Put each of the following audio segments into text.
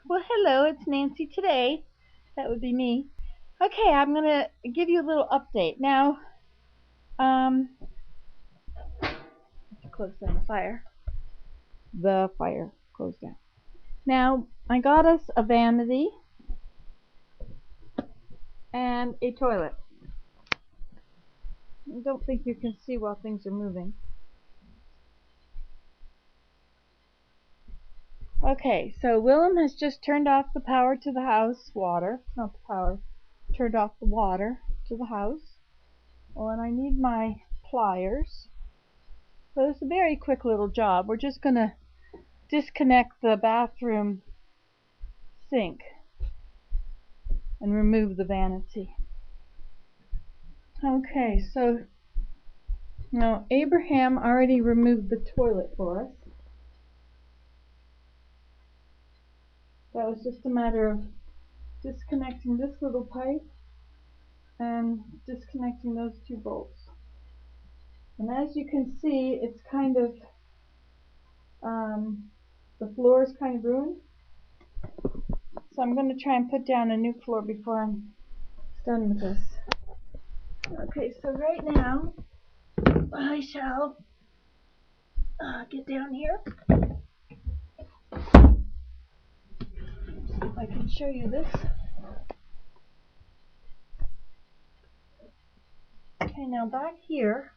Well, hello, it's Nancy today. That would be me. Okay, I'm going to give you a little update. Now, to close down the fire. The fire closed down. Now, I got us a vanity and a toilet. I don't think you can see while things are moving. Okay, so Willem has just turned off the power to the house, water, not the power, turned off the water to the house. Well, and I need my pliers. So it's a very quick little job. We're just going to disconnect the bathroom sink and remove the vanity. Okay, so now Abraham already removed the toilet for us. That was just a matter of disconnecting this little pipe and disconnecting those two bolts. And as you can see, it's kind of, the floor is kind of ruined. So I'm going to try and put down a new floor before I'm done with this. Okay, so right now, I shall get down here. See if I can show you this. Okay, now back here,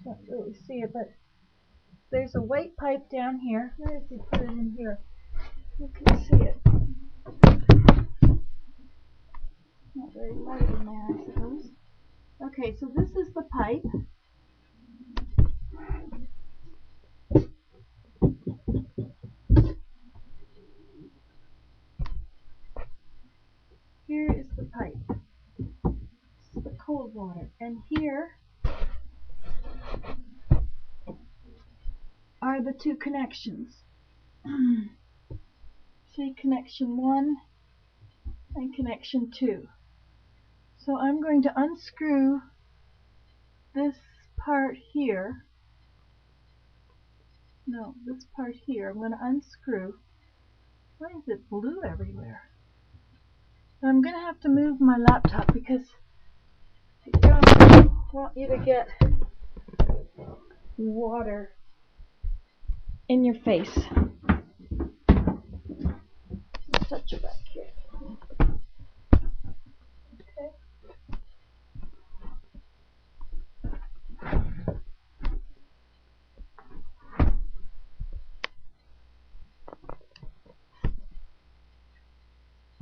can't really see it, but there's a white pipe down here. Where did he put it in here? You can see it. Not very light in there, I suppose. Okay, so this is the pipe. Here is the pipe. This is the cold water. And here are the two connections. See, connection 1 and connection 2. So I'm going to unscrew this part here. No, this part here. I'm going to unscrew. Why is it blue everywhere? I'm going to have to move my laptop because I don't want you to get water in your face. Such a back here. Okay.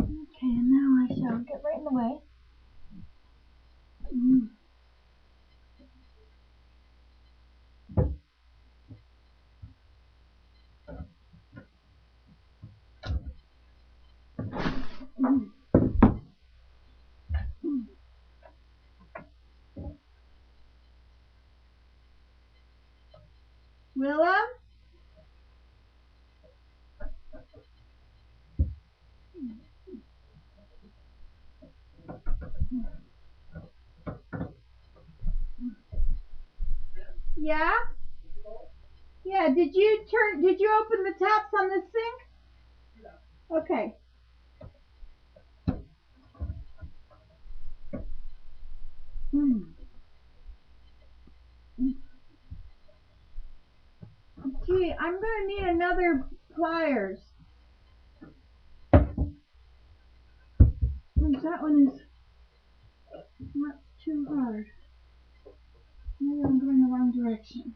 Okay, and now I shall get right in the way. Willem? Yeah? Yeah, did you open the taps on this sink? Okay. Gee, I'm gonna need another pliers. That one is not too hard. Maybe I'm going the wrong direction.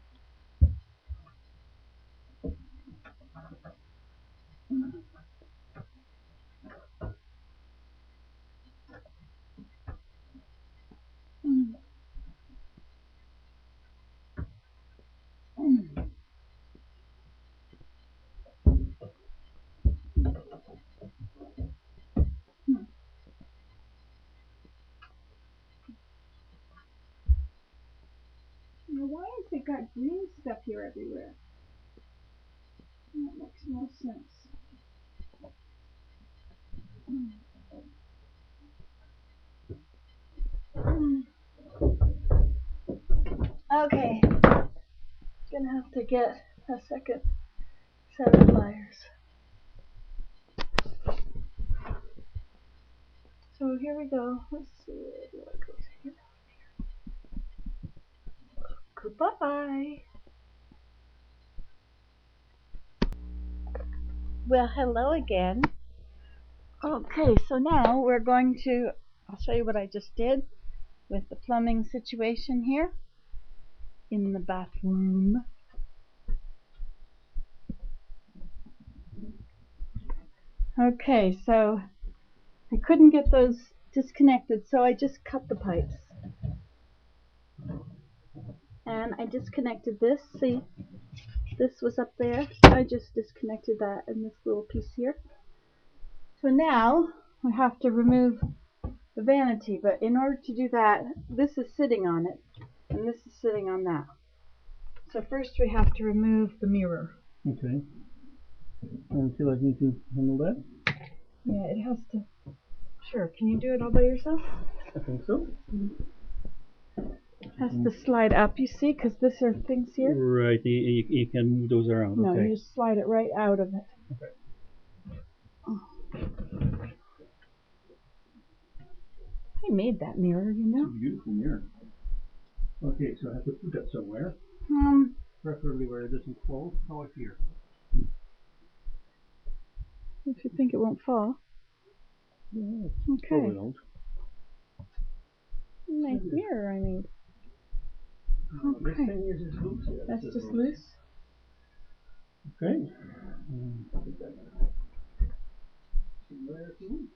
Now, why has it got green stuff here everywhere? That makes no sense. Okay, gonna have to get a second Set of pliers. So here we go. Let's see. Do I go here? Goodbye. Well, hello again. Okay, so now we're going to, I'll show you what I just did with the plumbing situation here in the bathroom. Okay, so I couldn't get those disconnected, so I just cut the pipes. And I disconnected this, see, this was up there, I just disconnected that in this little piece here. So now we have to remove the vanity, but in order to do that, this is sitting on it, and this is sitting on that. So first we have to remove the mirror. Okay. And I feel like you need to handle that? Yeah, it has to. Sure, can you do it all by yourself? I think so. It has to slide up, you see, because this are things here. Right, you can move those around. No, okay. you just slide it right out of it. Okay. Oh. I made that mirror, you know. It's a beautiful mirror. Okay, so I have to put that somewhere. Preferably where it doesn't fall. How about here? If you think it won't fall. Yeah, Okay. probably won't. Nice mirror I made. This thing here is just loose. Yeah, that's just loose. Okay. Somewhere too.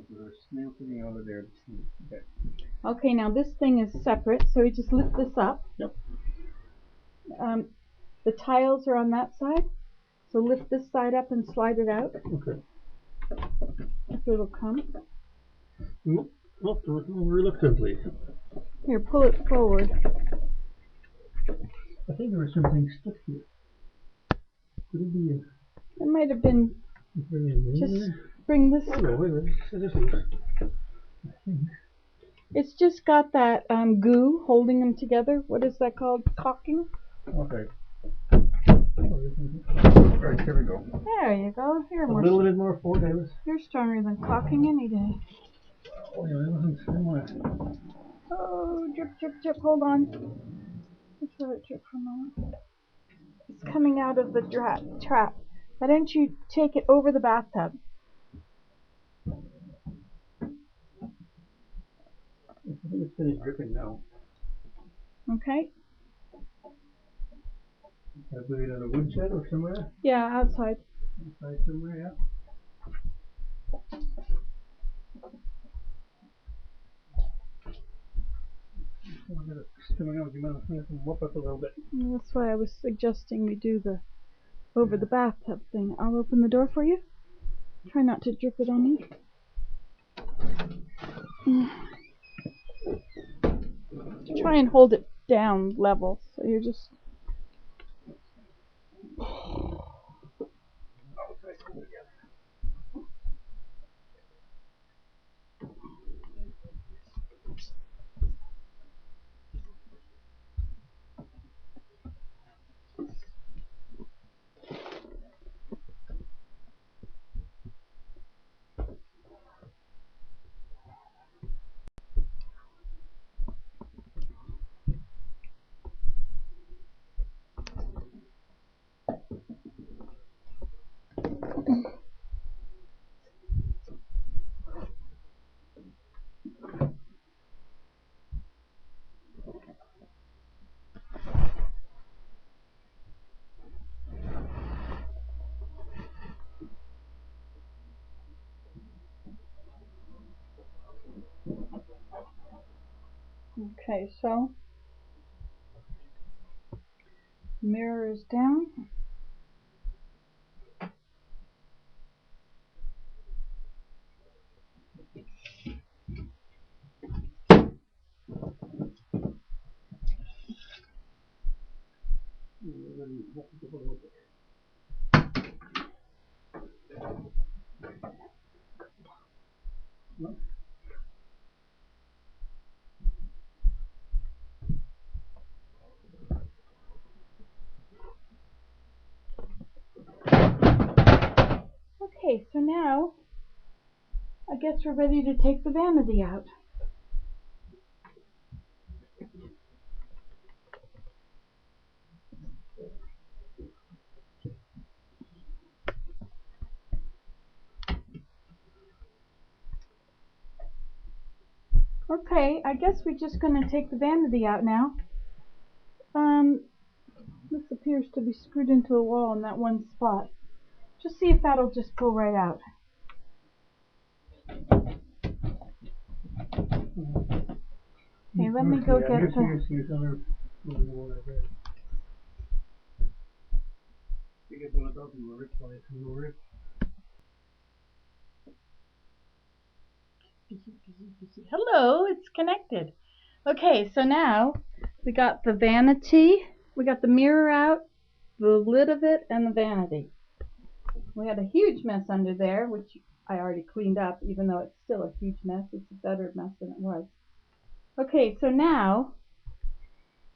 There's a snail sitting over there. Okay. Okay, now this thing is separate, so we just lift this up. Yep. The tiles are on that side, so lift this side up and slide it out. Okay. If it'll come. Not reluctantly. Here, pull it forward. I think there was something stuck here. Could it be a... It might have been. Just bring this. Oh no, wait a minute. It is loose. I think. It's just got that goo holding them together. What is that called? Caulking? Okay. Right, here we go. There you go. You're A little bit more forward, Davis. You're stronger than caulking any day. Oh yeah, that wasn't somewhere. Oh, drip, drip, drip. Hold on. Let's let it drip for a moment. It's coming out of the trap. Why don't you take it over the bathtub? I think it's finished dripping now. Okay. Can I put it on a wood shed or somewhere? Yeah, outside. Outside somewhere, yeah. It's coming out. You might have to mop up a little bit. That's why I was suggesting we do the over the bathtub thing. I'll open the door for you. Try not to drip it on me. Try and hold it down level, so you're just. Okay, so mirror is down. No? Okay, so now I guess we're ready to take the vanity out. Okay, I guess we're just going to take the vanity out now. This appears to be screwed into the wall in that one spot. Just see if that'll just pull right out. Okay, let me go get the... Here's other one I read. You get one of those and we'll replace and we'll rip. Hello, it's connected. Okay, so now we got the vanity, we got the mirror out, the lid of it, and the vanity. We had a huge mess under there, which I already cleaned up, even though it's still a huge mess. It's a better mess than it was. Okay, so now,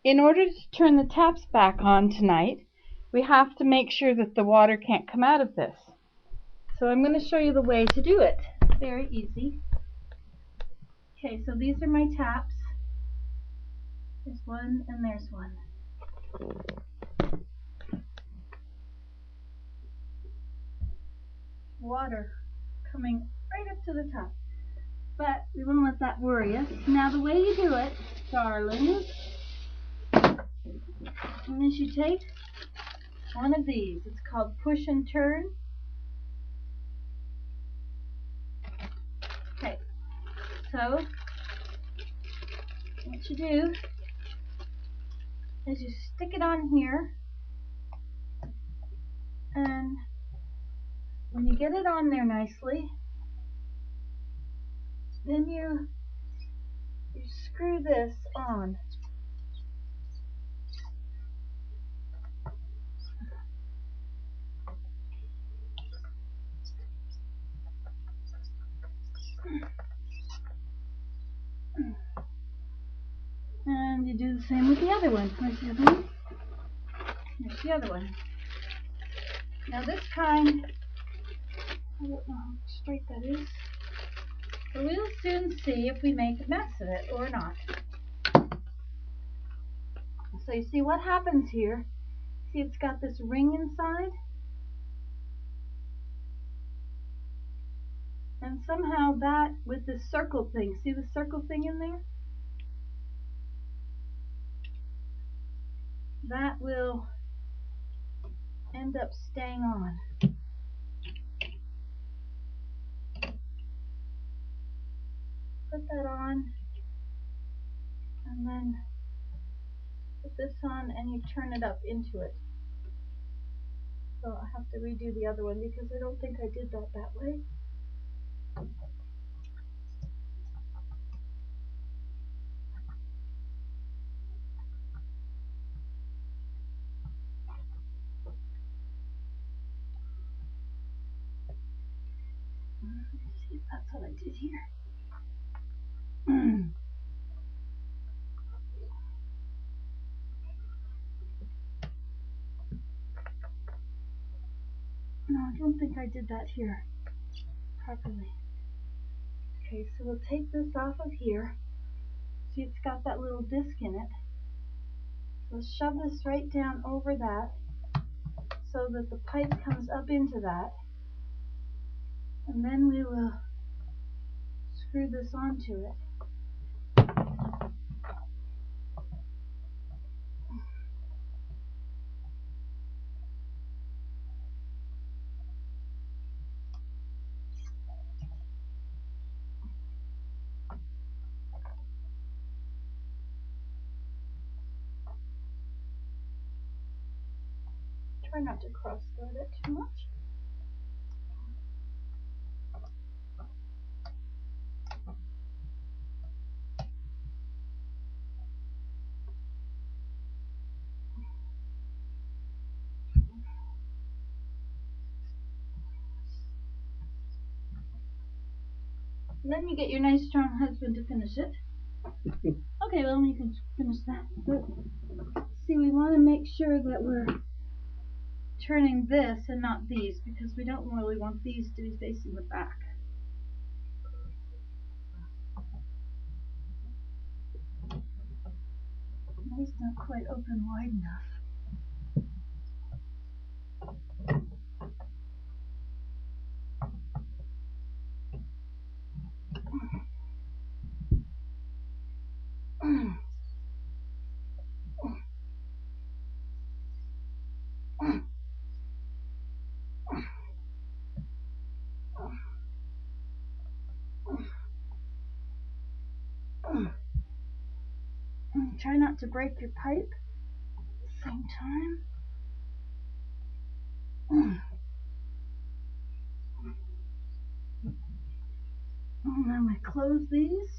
in order to turn the taps back on tonight, we have to make sure that the water can't come out of this. So I'm going to show you the way to do it. Very easy. Okay, so these are my taps. There's one and there's one. Water coming right up to the top. But we won't let that worry us. Now the way you do it, darlings, is you take one of these. It's called push and turn. Okay, so what you do is you stick it on here, and when you get it on there nicely, then you screw this on. And you do the same with the other one. Where's the other one? Here's the other one. Now this kind, I don't know how straight that is, but we'll soon see if we make a mess of it or not. So you see what happens here. See, it's got this ring inside, and somehow that with this circle thing, see the circle thing in there? That will end up staying on. Put that on, and then put this on, and you turn it up into it. So I have to redo the other one because I don't think I did that way. Let's see if that's what I did here. No, I don't think I did that here properly. Okay, so we'll take this off of here. See, it's got that little disc in it. So shove this right down over that so that the pipe comes up into that. And then we will screw this onto it. Try not to cross thread it too much. And then you get your nice strong husband to finish it. Okay, well, you can finish that. But see, we want to make sure that we're turning this and not these because we don't really want these to be facing the back. These don't quite open wide enough. Try not to break your pipe at the same time. And I'm going to close these.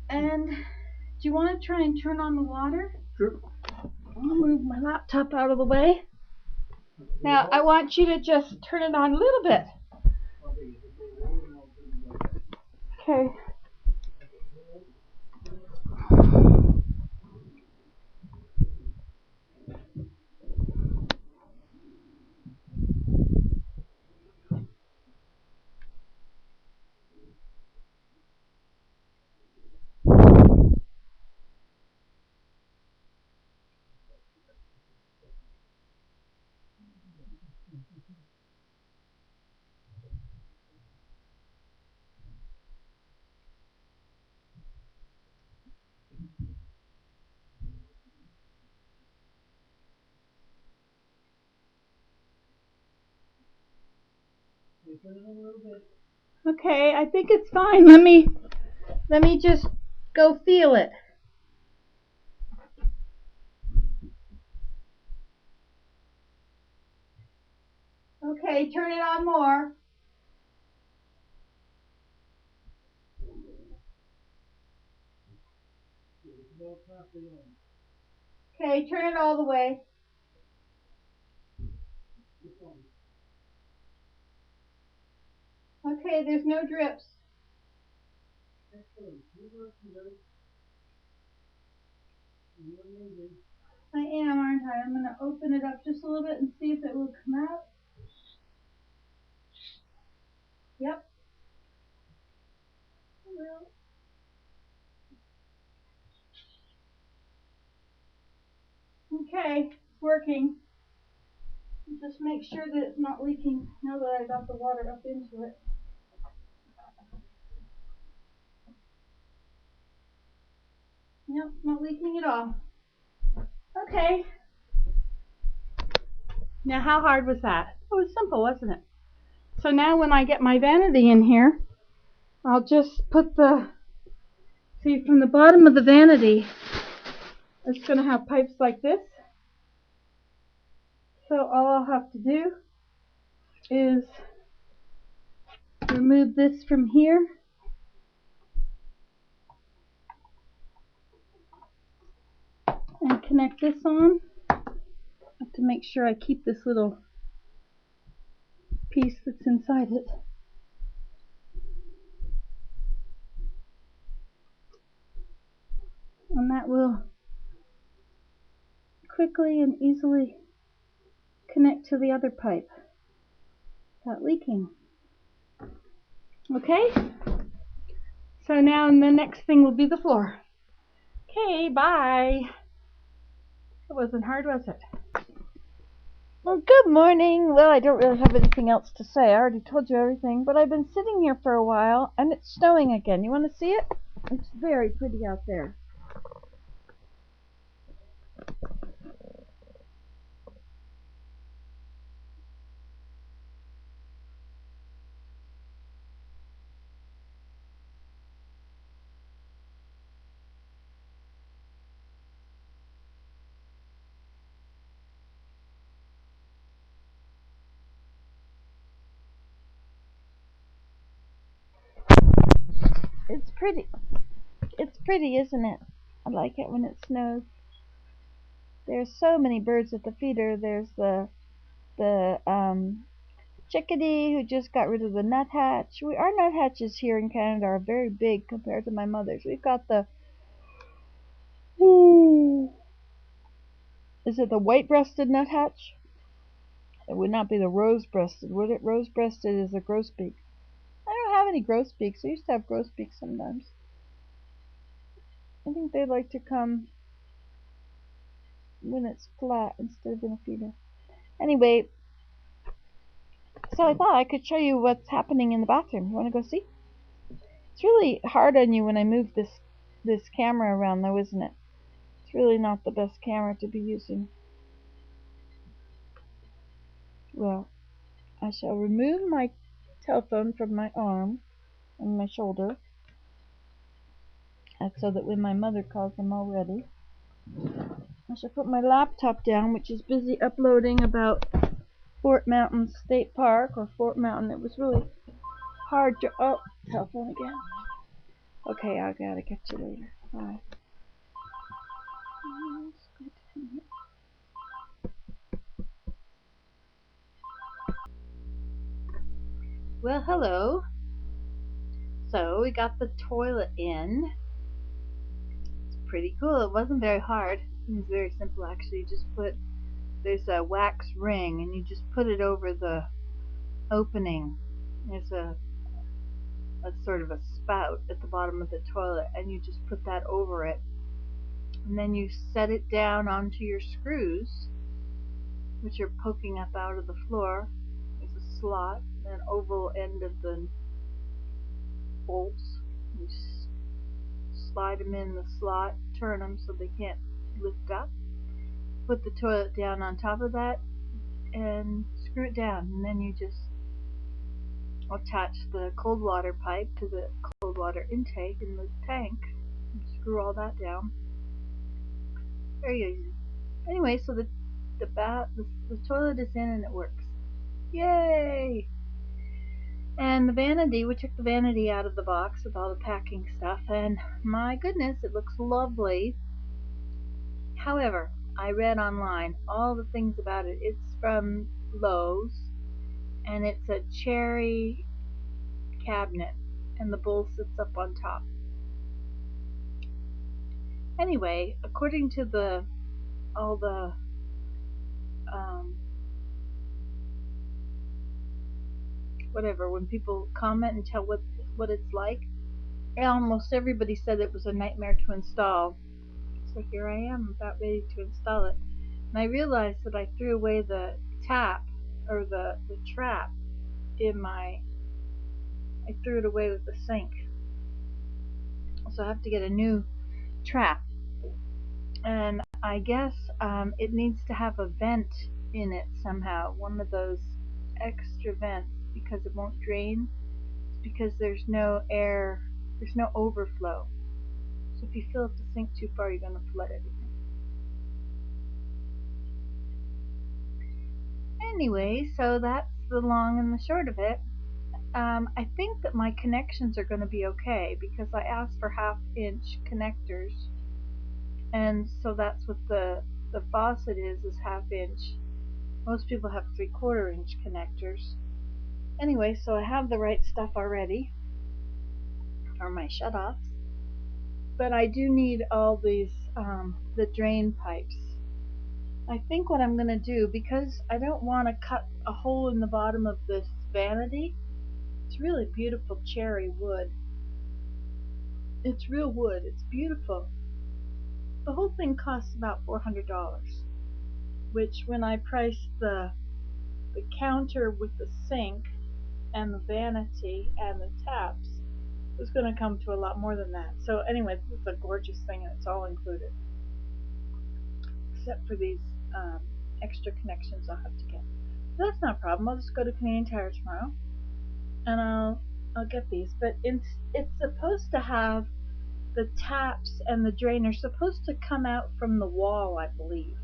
And do you want to try and turn on the water? Sure. I'll move my laptop out of the way. Now I want you to just turn it on a little bit. Okay. Okay, I think it's fine. Let me just go feel it. Okay, turn it on more. Okay, turn it all the way. Okay, there's no drips. I am, aren't I? I'm going to open it up just a little bit and see if it will come out. Yep. Well. Okay, it's working. Just make sure that it's not leaking now that I got the water up into it. Yep, not leaking at all. Okay. Now how hard was that? It was simple, wasn't it? So now when I get my vanity in here, I'll just put see, from the bottom of the vanity, it's going to have pipes like this. So all I'll have to do is remove this from here. And connect this on. I have to make sure I keep this little piece that's inside it. And that will quickly and easily connect to the other pipe without leaking. Okay? So now the next thing will be the floor. Okay, bye. It wasn't hard, was it? Well, good morning. Well, I don't really have anything else to say. I already told you everything, but I've been sitting here for a while and it's snowing again. You want to see it? It's very pretty out there. It's pretty. It's pretty, isn't it? I like it when it snows. There's so many birds at the feeder. There's the chickadee who just got rid of the nuthatch. Our nuthatches here in Canada are very big compared to my mother's. We've got the Is it the white-breasted nuthatch? It would not be the rose-breasted, would it? Rose-breasted is a grosbeak. I don't have any grosbeaks. I used to have grosbeaks sometimes. I think they like to come when it's flat instead of in a feeder. Anyway, so I thought I could show you what's happening in the bathroom. You want to go see? It's really hard on you when I move this camera around though, isn't it? It's really not the best camera to be using. Well, I shall remove my telephone from my arm and my shoulder, so that when my mother calls I'm all ready. I shall put my laptop down, which is busy uploading about Fort Mountain State Park, or Fort Mountain. It was really hard to... Oh, telephone again. Okay, I gotta catch you later. Bye. Well, hello. So we got the toilet in. It's pretty cool. It wasn't very hard. It was very simple actually. You just put, there's a wax ring and you just put it over the opening. There's a sort of a spout at the bottom of the toilet, and you just put that over it. And then you set it down onto your screws, which are poking up out of the floor. There's a slot, an oval end of the bolts. You slide them in the slot, turn them so they can't lift up. Put the toilet down on top of that and screw it down. And then you just attach the cold water pipe to the cold water intake in the tank. And screw all that down. Very easy. Anyway, so the toilet is in and it works. Yay! And the vanity, we took the vanity out of the box with all the packing stuff, and my goodness, it looks lovely. However, I read online all the things about it. It's from Lowe's, and it's a cherry cabinet, and the bowl sits up on top. Anyway, according to all the whatever, when people comment and tell what it's like, almost everybody said it was a nightmare to install. So here I am, about ready to install it. And I realized that I threw away the tap, or the trap I threw it away with the sink. So I have to get a new trap. And I guess it needs to have a vent in it somehow, one of those extra vents, because it won't drain, because there's no air, there's no overflow. So if you fill up the sink too far, you're going to flood everything. Anyway, so that's the long and the short of it. I think that my connections are going to be okay, because I asked for 1/2 inch connectors, and so that's what the faucet is 1/2 inch. Most people have 3/4 inch connectors. Anyway, so I have the right stuff already for my shutoffs, but I do need all these the drain pipes. I think what I'm going to do, because I don't want to cut a hole in the bottom of this vanity. It's really beautiful cherry wood. It's real wood. It's beautiful. The whole thing costs about $400, which when I priced the counter with the sink and the vanity and the taps, it was going to come to a lot more than that. So anyway, this is a gorgeous thing, and it's all included, except for these extra connections I'll have to get. But that's not a problem. I'll just go to Canadian Tire tomorrow, and I'll get these. But it's supposed to have the taps, and the drain are supposed to come out from the wall, I believe.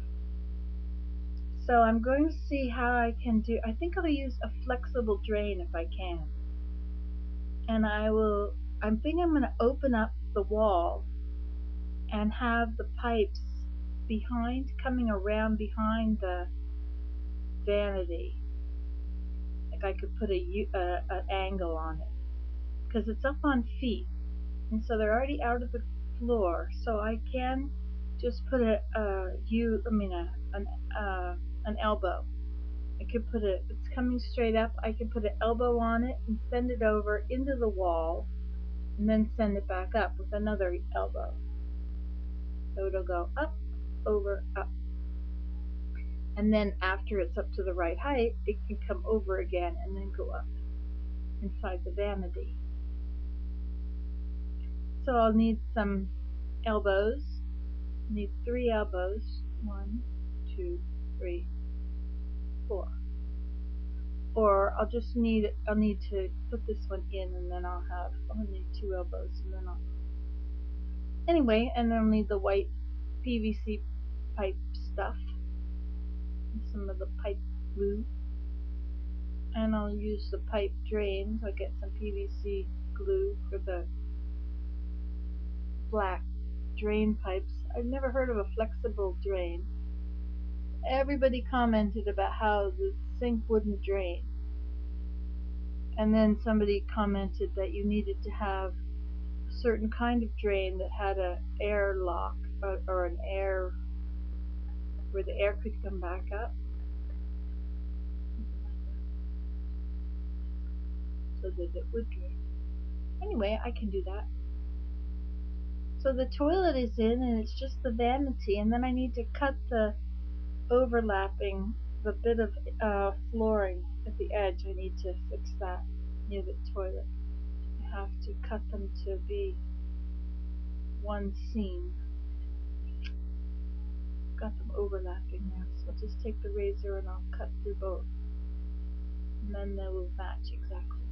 So I'm going to see how I can do. I think I'll use a flexible drain if I can. And I'm thinking I'm going to open up the wall and have the pipes coming around behind the vanity. Like I could put an angle on it, because it's up on feet, and so they're already out of the floor. So I can just put an elbow. I could put it's coming straight up. I could put an elbow on it and send it over into the wall, and then send it back up with another elbow. So it'll go up, over, up. And then after it's up to the right height, it can come over again and then go up inside the vanity. So I'll need some elbows. I need 3 elbows. 1, 2, 3, 4. Or I'll need to put this one in, and then I'll need 2 elbows, and then anyway, and then I'll need the white PVC pipe stuff, and some of the pipe glue, and I'll use the pipe drains. I'll get some PVC glue for the black drain pipes. I've never heard of a flexible drain. Everybody commented about how the sink wouldn't drain. And then somebody commented that you needed to have a certain kind of drain that had an air lock, or an air where the air could come back up, so that it would drain. Anyway, I can do that. So the toilet is in, and it's just the vanity, and then I need to cut the overlapping, the bit of flooring at the edge. I need to fix that near the toilet. I have to cut them to be one seam. Got them overlapping now, so I'll just take the razor and I'll cut through both, and then they will match exactly.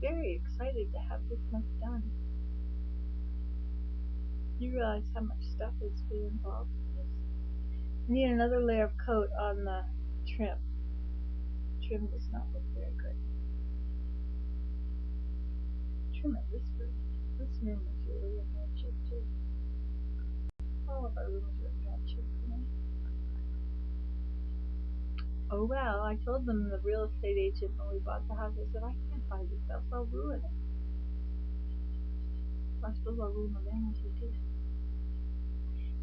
Very excited to have this much done. You realize how much stuff is being involved in this? I need another layer of coat on the trim. Trim does not look very good. Trim at this room. This room is really in bad shape too. All of our rooms are in bad shape tonight. Oh well, I told them, the real estate agent, when we bought the house, I said, I can't buy this house, I'll ruin it. I suppose I'll ruin the vanity too.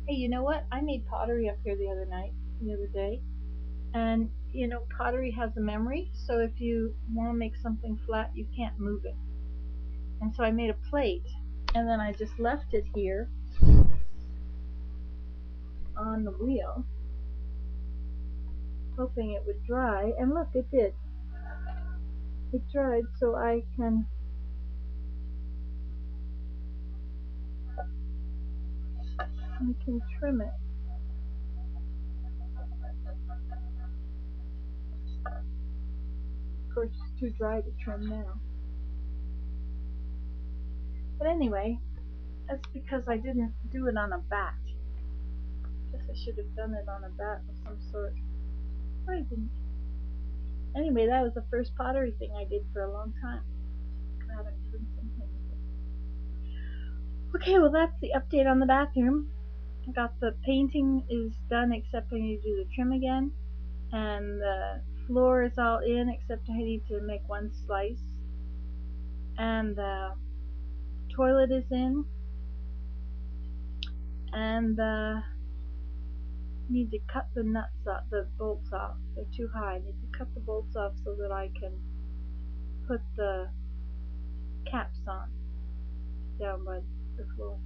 Hey, you know what? I made pottery up here the other day. And you know, pottery has a memory, so if you want to make something flat, you can't move it. And so I made a plate, and then I just left it here on the wheel, hoping it would dry, and look, it did. It dried, so I can trim it. Of course, it's too dry to trim now. But anyway, that's because I didn't do it on a bat. Guess I should have done it on a bat of some sort. But I didn't. Anyway, that was the first pottery thing I did for a long time. Glad I'm doing something with it. Okay, well that's the update on the bathroom. I got the painting is done, except I need to do the trim again. And the floor is all in, except I need to make one slice. And the toilet is in. And need to cut the nuts off, the bolts off. They're too high. I need to cut the bolts off so that I can put the caps on down by the floor.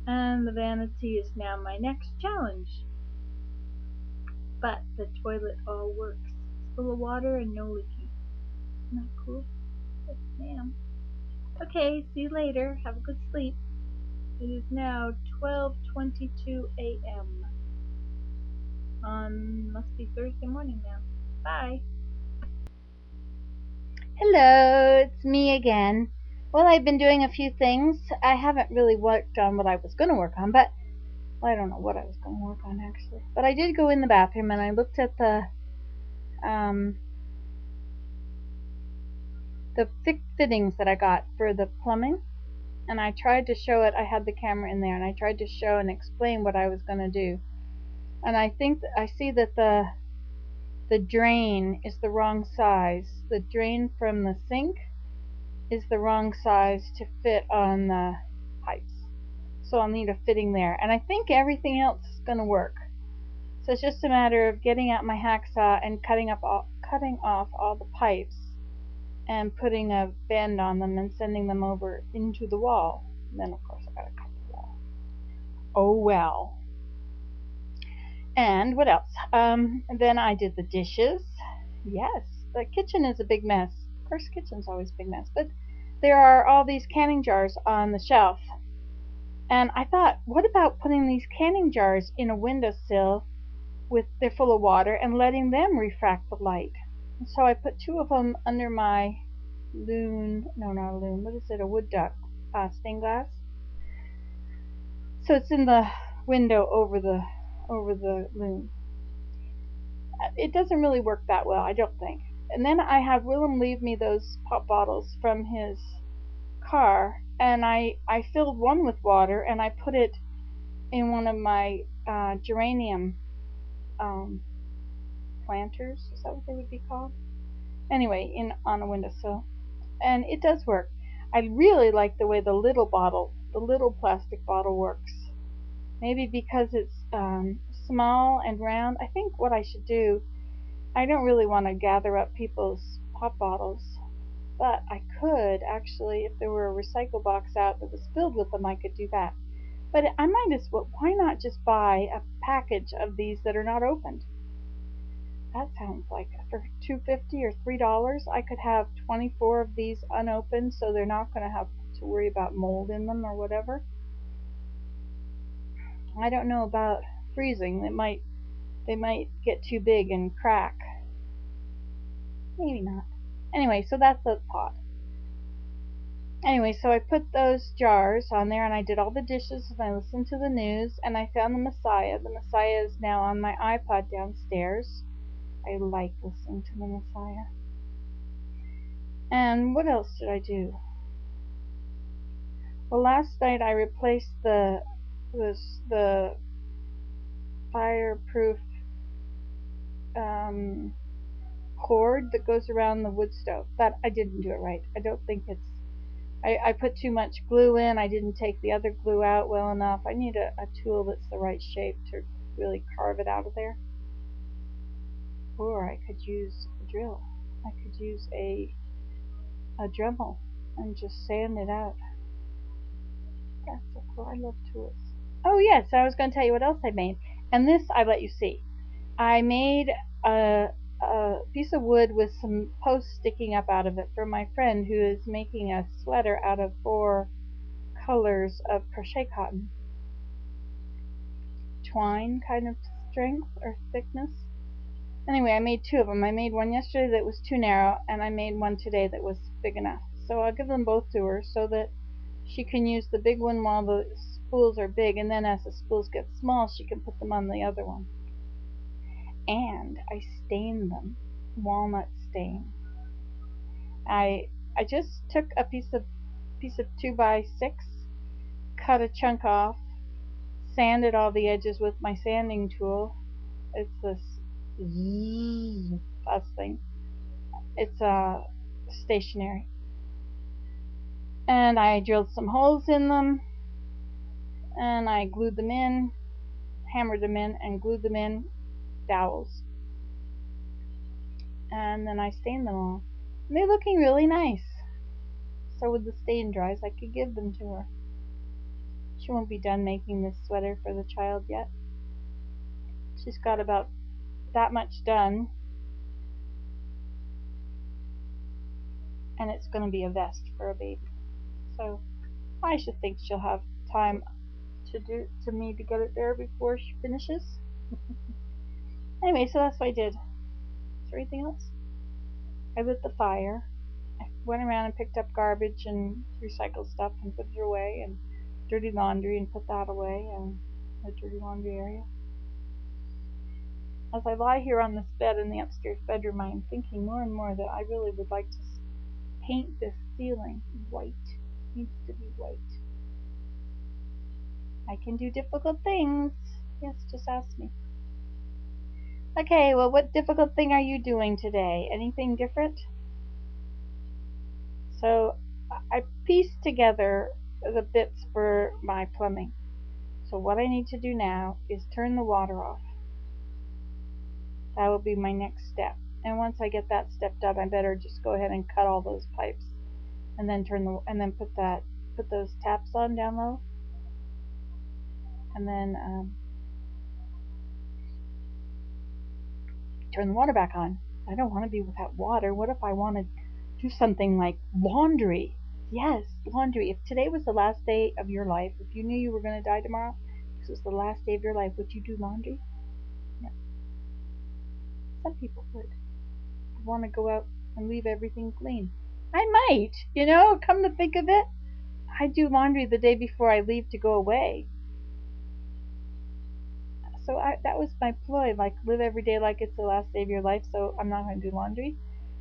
And the vanity is now my next challenge. But the toilet all works. It's full of water and no leaking. Isn't that cool? Yes, ma'am. Okay, see you later. Have a good sleep. It is now 12:22 a.m. Must be Thursday morning now. Bye. Hello, it's me again. Well, I've been doing a few things. I haven't really worked on what I was going to work on, but well, I don't know what I was going to work on actually. But I did go in the bathroom and I looked at the fittings that I got for the plumbing, and I tried to show it. I had the camera in there, and I tried to show and explain what I was going to do. And I think I see that the drain is the wrong size. The drain from the sink is the wrong size to fit on the pipes. So I'll need a fitting there. And I think everything else is going to work. So it's just a matter of getting out my hacksaw and cutting off all the pipes and putting a bend on them and sending them over into the wall. And then of course I gotta cut the wall. Oh well. And what else? Then I did the dishes. Yes, the kitchen is a big mess. Of course, kitchen's always a big mess. But there are all these canning jars on the shelf. And I thought, what about putting these canning jars in a windowsill they're full of water and letting them refract the light? And so I put two of them under my no, not a loon, what is it, a wood duck stained glass. So it's in the window over the loom. It doesn't really work that well, I don't think. And then I had Willem leave me those pop bottles from his car, and I filled one with water and I put it in one of my geranium planters. Is that what they would be called? Anyway, on a windowsill, and it does work. I really like the way the little plastic bottle works. Maybe because it's small and round. I think what I should do, I don't really want to gather up people's pop bottles, but I could actually, if there were a recycle box out that was filled with them, I could do that. But I might as well, why not just buy a package of these that are not opened? That sounds like for $2.50 or $3, I could have 24 of these unopened, so they're not going to have to worry about mold in them or whatever. I don't know about freezing. They might get too big and crack. Maybe not. Anyway, so that's the pot. Anyway, so I put those jars on there and I did all the dishes and I listened to the news and I found the Messiah. The Messiah is now on my iPod downstairs. I like listening to the Messiah. And what else did I do? Well, last night I replaced the fireproof cord that goes around the wood stove. But I didn't do it right. I don't think I put too much glue in. I didn't take the other glue out well enough. I need a tool that's the right shape to really carve it out of there. Or I could use a drill. I could use a Dremel and just sand it out. That's so cool. I love tools. Oh yes, I was going to tell you what else I made. And this I let you see. I made a piece of wood with some posts sticking up out of it for my friend who is making a sweater out of 4 colors of crochet cotton. Twine kind of strength or thickness. Anyway, I made 2 of them. I made one yesterday that was too narrow, and I made one today that was big enough. So I'll give them both to her so that she can use the big one while the spools are big, and then as the spools get small, she can put them on the other one. And I stained them, walnut stain. I just took a piece of 2x6, cut a chunk off, sanded all the edges with my sanding tool. It's this fast thing. It's stationary. And I drilled some holes in them, and I glued them in, hammered them in, and glued them in dowels. And then I stained them all. And they're looking really nice. So when the stain dries, I could give them to her. She won't be done making this sweater for the child yet. She's got about that much done, and it's going to be a vest for a baby. So I should think she'll have time to me to get it there before she finishes. Anyway, so that's what I did. Is there anything else? I lit the fire. I went around and picked up garbage and recycled stuff and put it away, and dirty laundry and put that away, and the dirty laundry area. As I lie here on this bed in the upstairs bedroom, I am thinking more and more that I really would like to paint this ceiling white. It needs to be white. I can do difficult things. Yes, just ask me. Okay, well, what difficult thing are you doing today? Anything different? So, I pieced together the bits for my plumbing. So what I need to do now is turn the water off. That will be my next step. And once I get that step done, I better just go ahead and cut all those pipes, and then put those taps on down low, and then turn the water back on. I don't want to be without water. What if I want to do something like laundry? Yes, laundry. If today was the last day of your life, if you knew you were going to die tomorrow, this was the last day of your life, would you do laundry? No. Some people would. Want to go out and leave everything clean. I might, come to think of it. I do laundry the day before I leave to go away. So that was my ploy, like live every day like it's the last day of your life, so I'm not going to do laundry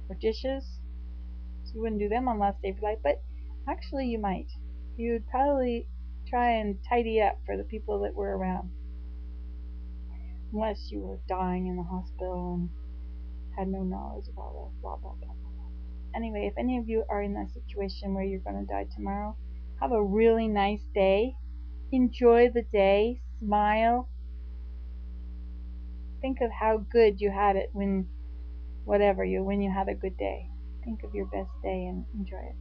or dishes. So you wouldn't do them on the last day of your life, but actually you might. You would probably try and tidy up for the people that were around. Unless you were dying in the hospital and had no knowledge about it, blah, blah, blah. Anyway, if any of you are in that situation where you're going to die tomorrow, have a really nice day. Enjoy the day. Smile. Think of how good you had it when you had a good day. Think of your best day and enjoy it.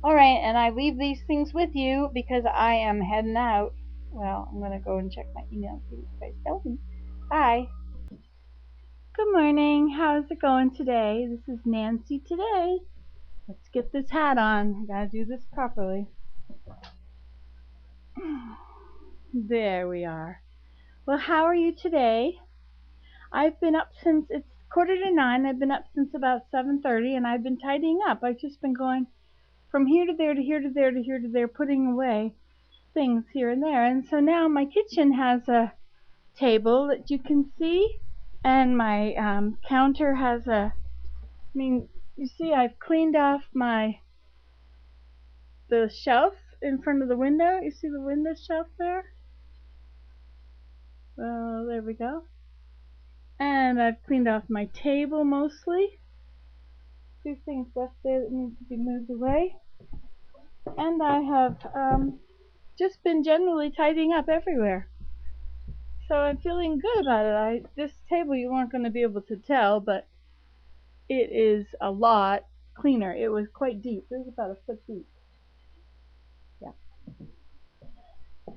All right, and I leave these things with you because I am heading out. Well, I'm going to go and check my email and see what you guys tell me. Bye. Good morning. How's it going today? This is Nancy today. Let's get this hat on. I gotta do this properly. There we are. Well, how are you today? I've been up since it's 8:45. I've been up since about 7:30, and I've been tidying up. I've just been going from here to there to here to there to here to there, putting away things here and there. And so now my kitchen has a table that you can see, and my counter has you see I've cleaned off the shelf in front of the window. You see the window shelf there? Well, there we go. And I've cleaned off my table mostly. Two things left there that need to be moved away. And I have just been generally tidying up everywhere. So I'm feeling good about it. This table you weren't going to be able to tell, but it is a lot cleaner. It was quite deep. It was about a foot deep. Yeah.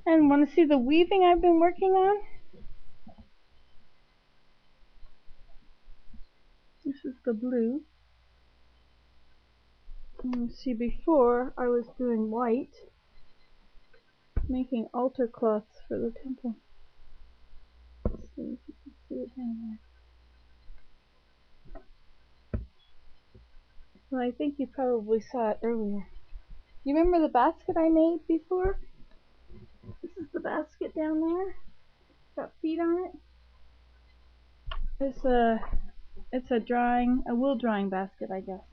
And want to see the weaving I've been working on? This is the blue. You see, before I was doing white, making altar cloths for the temple. Let's see if you can see it down there. Well, I think you probably saw it earlier. You remember the basket I made before? This is the basket down there. It's got feet on it. It's a wool drying basket, I guess.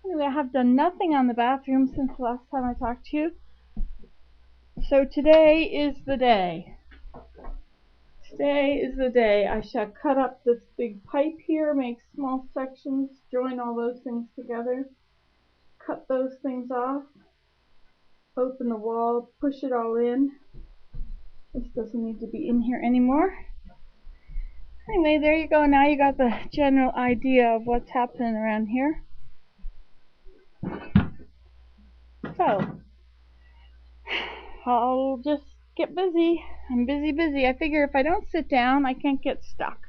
Anyway, I have done nothing on the bathroom since the last time I talked to you. So today is the day. Today is the day. I shall cut up this big pipe here, make small sections, join all those things together, cut those things off, open the wall, push it all in. This doesn't need to be in here anymore. Anyway, there you go. Now you got the general idea of what's happening around here. So, I'll just get busy. I'm busy. I figure if I don't sit down, I can't get stuck.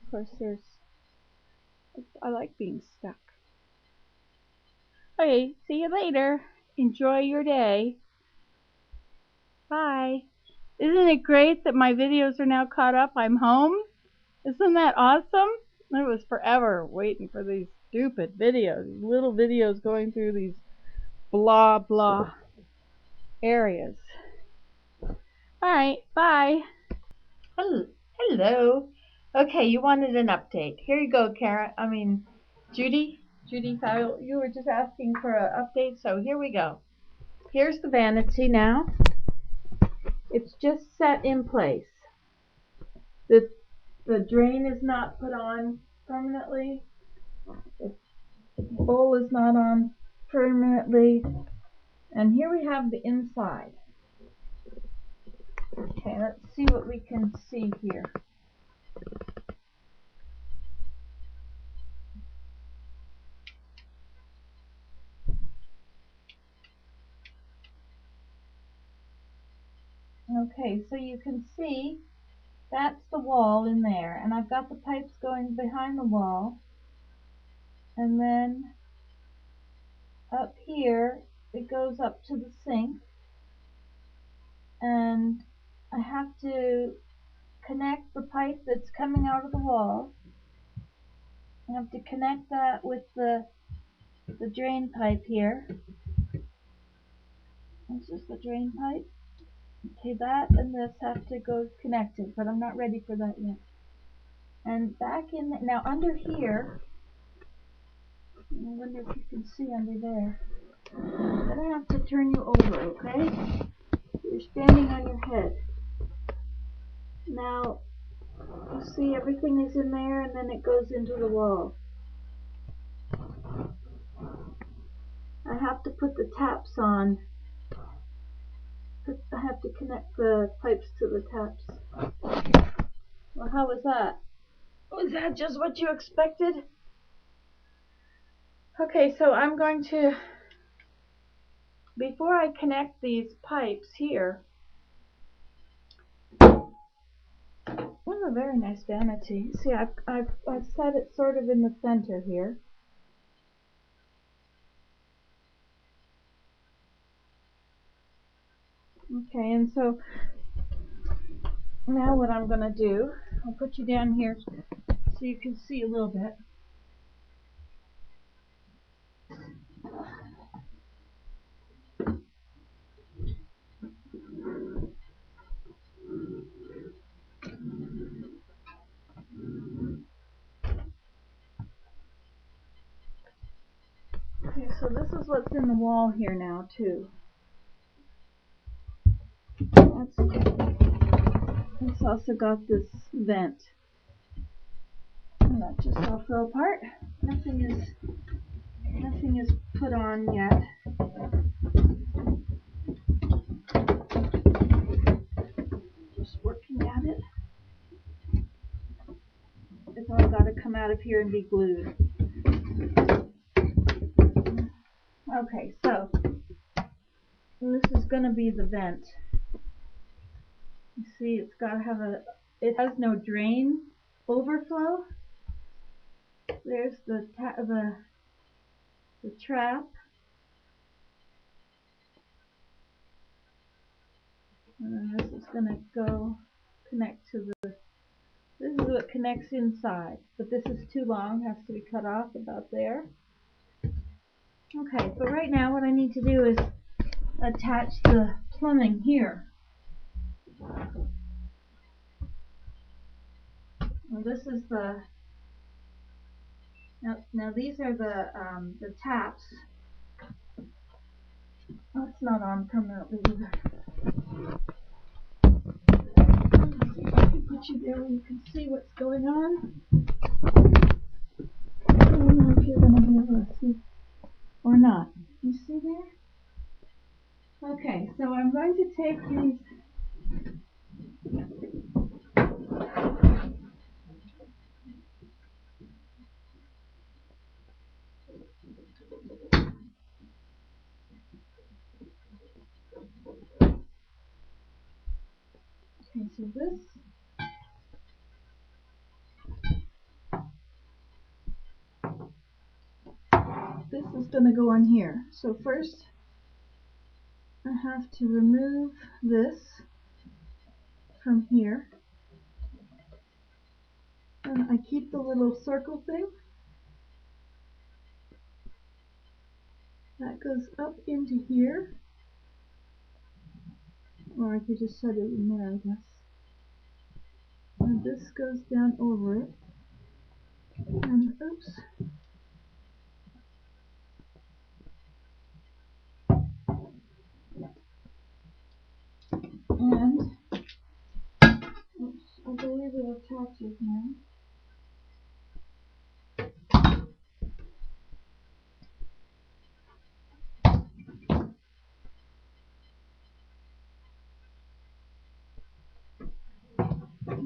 Of course, I like being stuck. Okay, see you later. Enjoy your day. Bye. Isn't it great that my videos are now caught up? I'm home. Isn't that awesome? I was forever waiting for these stupid videos, these little videos going through these blah blah areas. Alright, bye. Hello. Okay, you wanted an update. Here you go, Judy. Judy, you were just asking for an update, so here we go. Here's the vanity now. It's just set in place. The drain is not put on permanently. The bowl is not on permanently. And here we have the inside. Okay, let's see what we can see here. Okay, so you can see that's the wall in there, and I've got the pipes going behind the wall, and then up here it goes up to the sink, and I have to connect the pipe that's coming out of the wall. I have to connect that with the drain pipe here. This is the drain pipe. Okay, that and this have to go connected, but I'm not ready for that yet. And back in now under here, I wonder if you can see under there. I'm gonna have to turn you over, okay? You're standing on your head. Now, you see everything is in there, and then it goes into the wall. I have to put the taps on. I have to connect the pipes to the taps. Well, how was that? Was that just what you expected? Okay, so I'm going to, before I connect these pipes here, what a very nice vanity. See, I've set it sort of in the center here. Okay, and so now what I'm going to do, I'll put you down here so you can see a little bit. Okay, so this is what's in the wall here now too. It's also got this vent. And that just all fell apart. Nothing is put on yet. Just working at it. It's all got to come out of here and be glued. Okay, so this is going to be the vent. You see, it's got to have it has no drain overflow. There's the trap. And then this is going to go connect to this is what connects inside. But this is too long, has to be cut off about there. Okay, but right now what I need to do is attach the plumbing here. Well, this is now these are the taps. That's not on permanently either. I can put you there where you can see what's going on. I don't know if you're going to be able to see or not. You see there? Okay, so I'm going to take these. Okay, so this is going to go on here. So first I have to remove this from here. And I keep the little circle thing. That goes up into here. Or I could just set it in there, I guess. And this goes down over it. And oops. And oops, I believe it attaches now.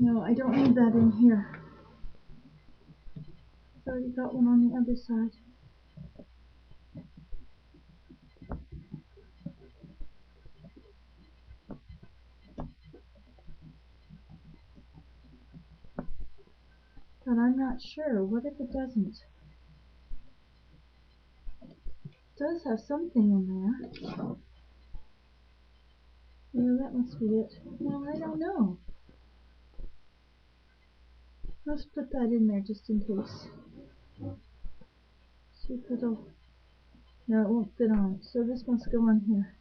No, I don't need that in here. I've already got one on the other side. But I'm not sure. What if it doesn't? It does have something in there. Yeah, that must be it. No, I don't know. Let's put that in there just in case. See if it'll... No, it won't fit on. So this must go on here.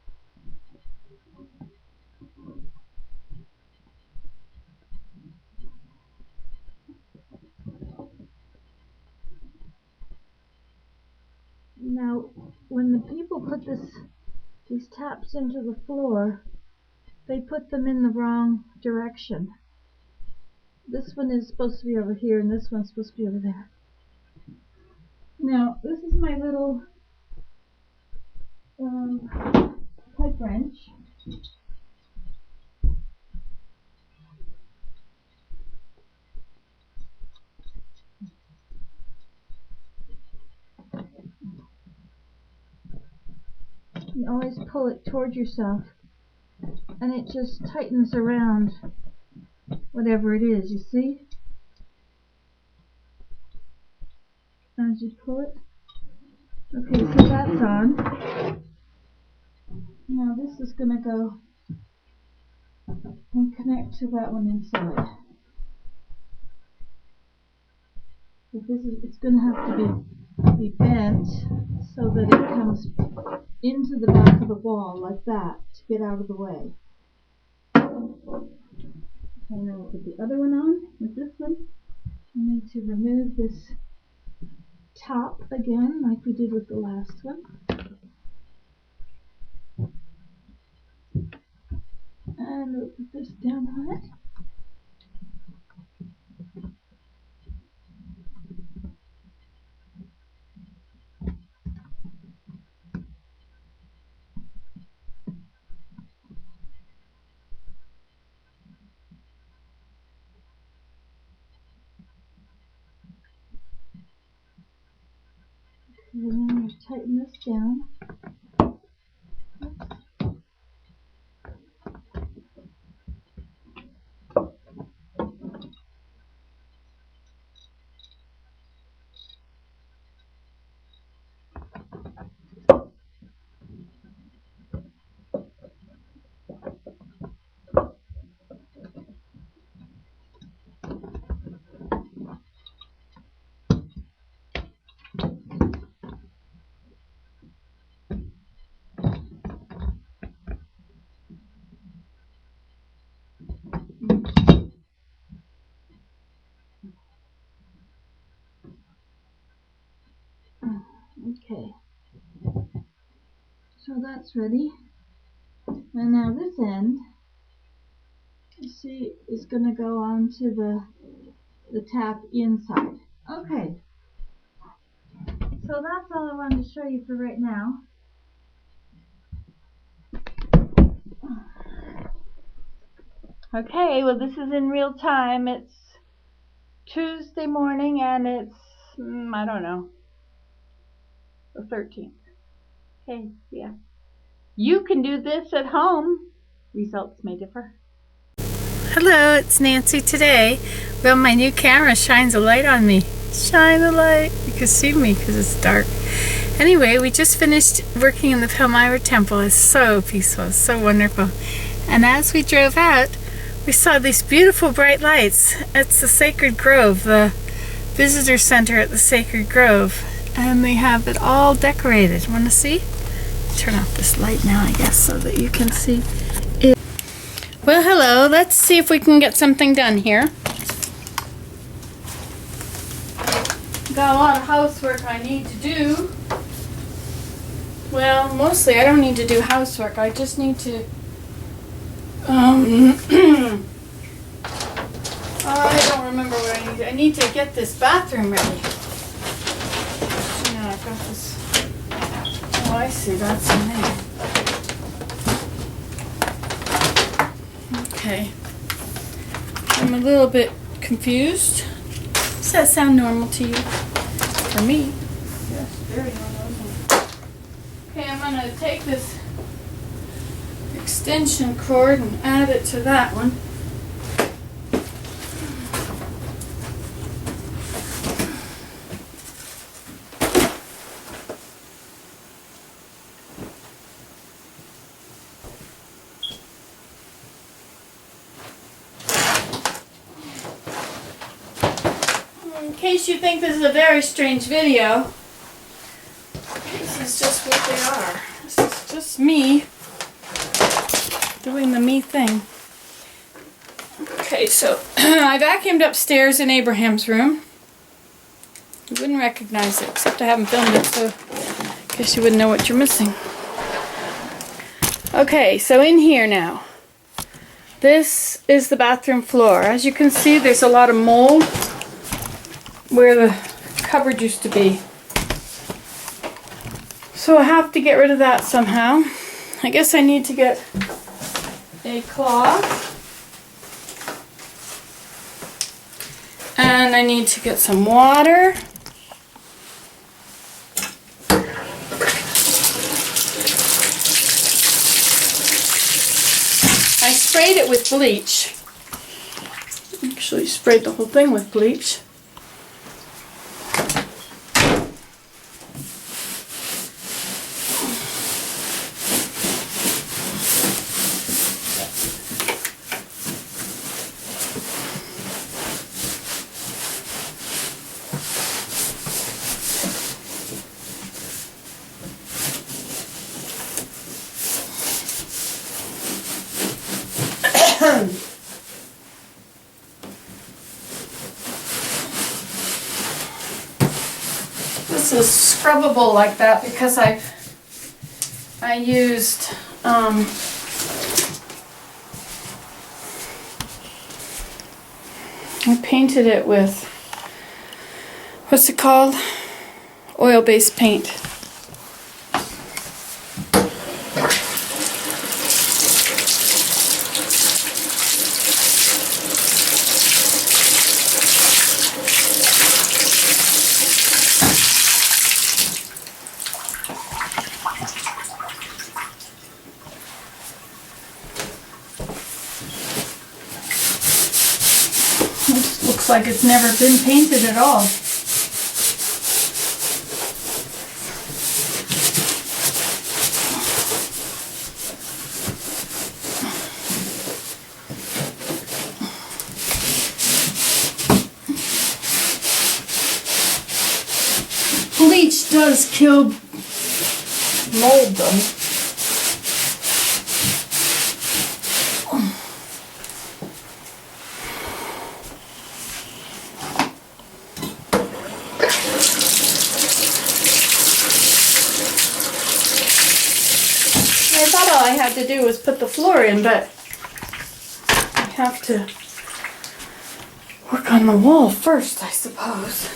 Now, when the people put these taps into the floor, they put them in the wrong direction. This one is supposed to be over here, and this one's supposed to be over there. Now, this is my little pipe wrench. You always pull it toward yourself, and it just tightens around whatever it is, you see? As you pull it. Okay, so that's on. Now this is going to go and connect to that one inside. But it's going to have to be bent so that it comes into the back of the wall like that to get out of the way. Okay, now we'll put the other one on with this one. We need to remove this top again like we did with the last one. And we'll put this down on it. Okay, then we'll tighten this down. Okay, so that's ready. And now this end, you see, is going to go onto the tap inside. Okay, so that's all I wanted to show you for right now. Okay, well this is in real time. It's Tuesday morning and it's, I don't know, the 13th. Okay, yeah. You can do this at home. Results may differ. Hello, it's Nancy today. Well, my new camera shines a light on me. Shine a light. You can see me because it's dark. Anyway, we just finished working in the Palmyra Temple. It's so peaceful, it's so wonderful. And as we drove out, we saw these beautiful bright lights. It's the Sacred Grove, the visitor center at the Sacred Grove. And they have it all decorated. Want to see? Turn off this light now, I guess, so that you can see it. Well, hello. Let's see if we can get something done here. Got a lot of housework I need to do. Well, mostly I don't need to do housework. I just need to I don't remember what I need. I need to get this bathroom ready. Yeah, I've got this. Oh, I see. That's in there. Okay. I'm a little bit confused. Does that sound normal to you? For me. Yes, very normal. Okay, I'm going to take this extension cord and add it to that one. In case you think this is a very strange video, this is just what they are. This is just me doing the me thing. Okay, so I vacuumed upstairs in Abraham's room. You wouldn't recognize it, except I haven't filmed it, so I guess you wouldn't know what you're missing. Okay, so in here now. This is the bathroom floor. As you can see, there's a lot of mold where the cupboard used to be. So I have to get rid of that somehow. I guess I need to get a cloth. And I need to get some water. I sprayed it with bleach. Actually sprayed the whole thing with bleach. This is scrubbable like that because I used I painted it with, what's it called? Oil-based paint. Looks like it's never been painted at all. Bleach does kill mold though. I thought all I had to do was put the floor in, but I have to work on the wall first, I suppose.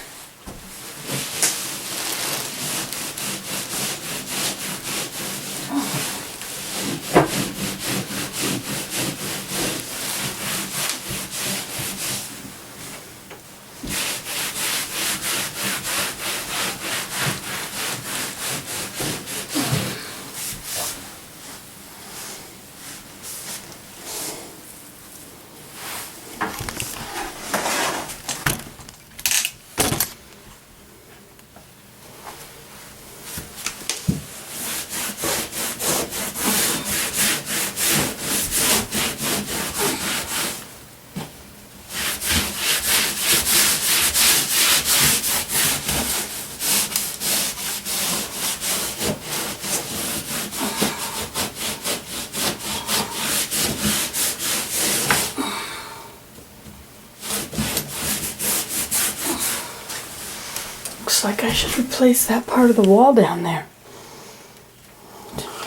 Looks like I should replace that part of the wall down there.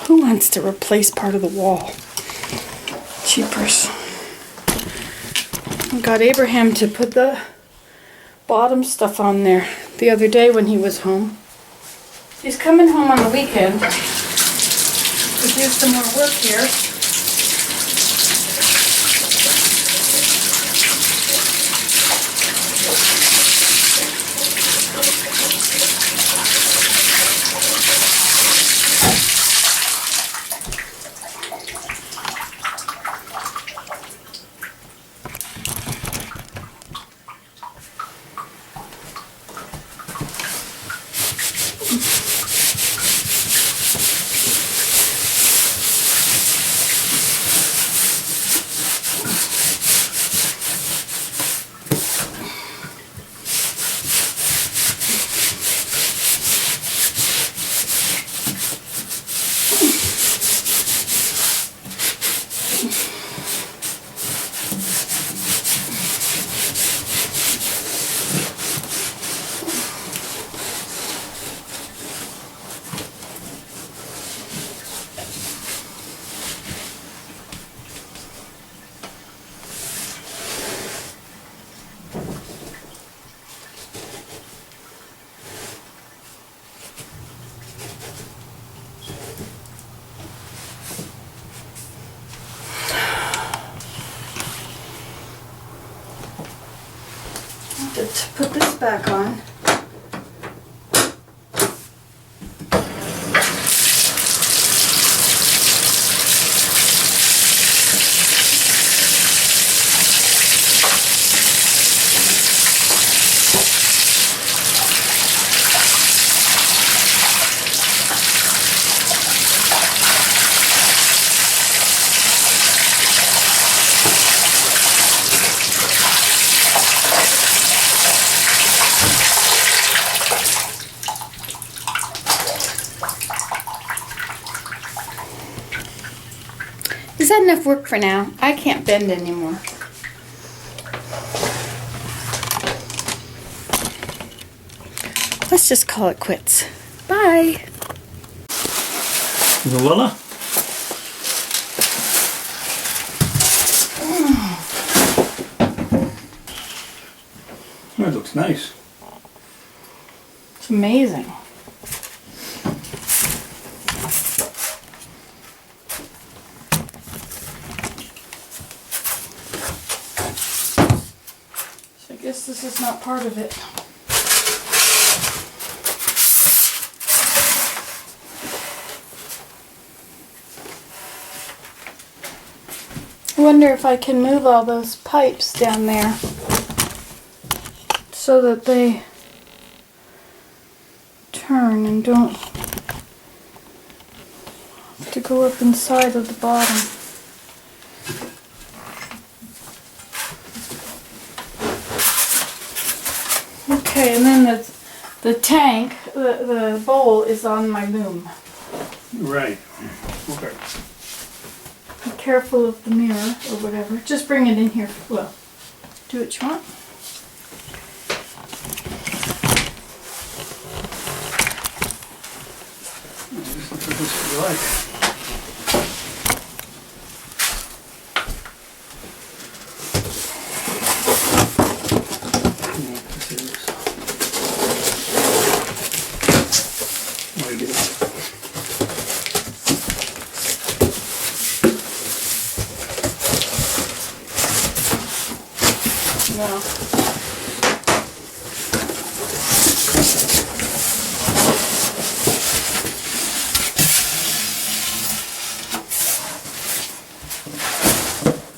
Who wants to replace part of the wall? Cheapers. I got Abraham to put the bottom stuff on there the other day when he was home. He's coming home on the weekend to do some more work here. to put this back on. Is that enough work for now? I can't bend anymore. Let's just call it quits. Bye. Voila. That looks nice. It's amazing. So I guess this is not part of it. I wonder if I can move all those pipes down there so that they turn and don't have to go up inside of the bottom. Okay, and then the tank, the bowl is on my loom. Right. Okay. Be careful of the mirror or whatever. Just bring it in here. Well, do what you want. This is what you like. No.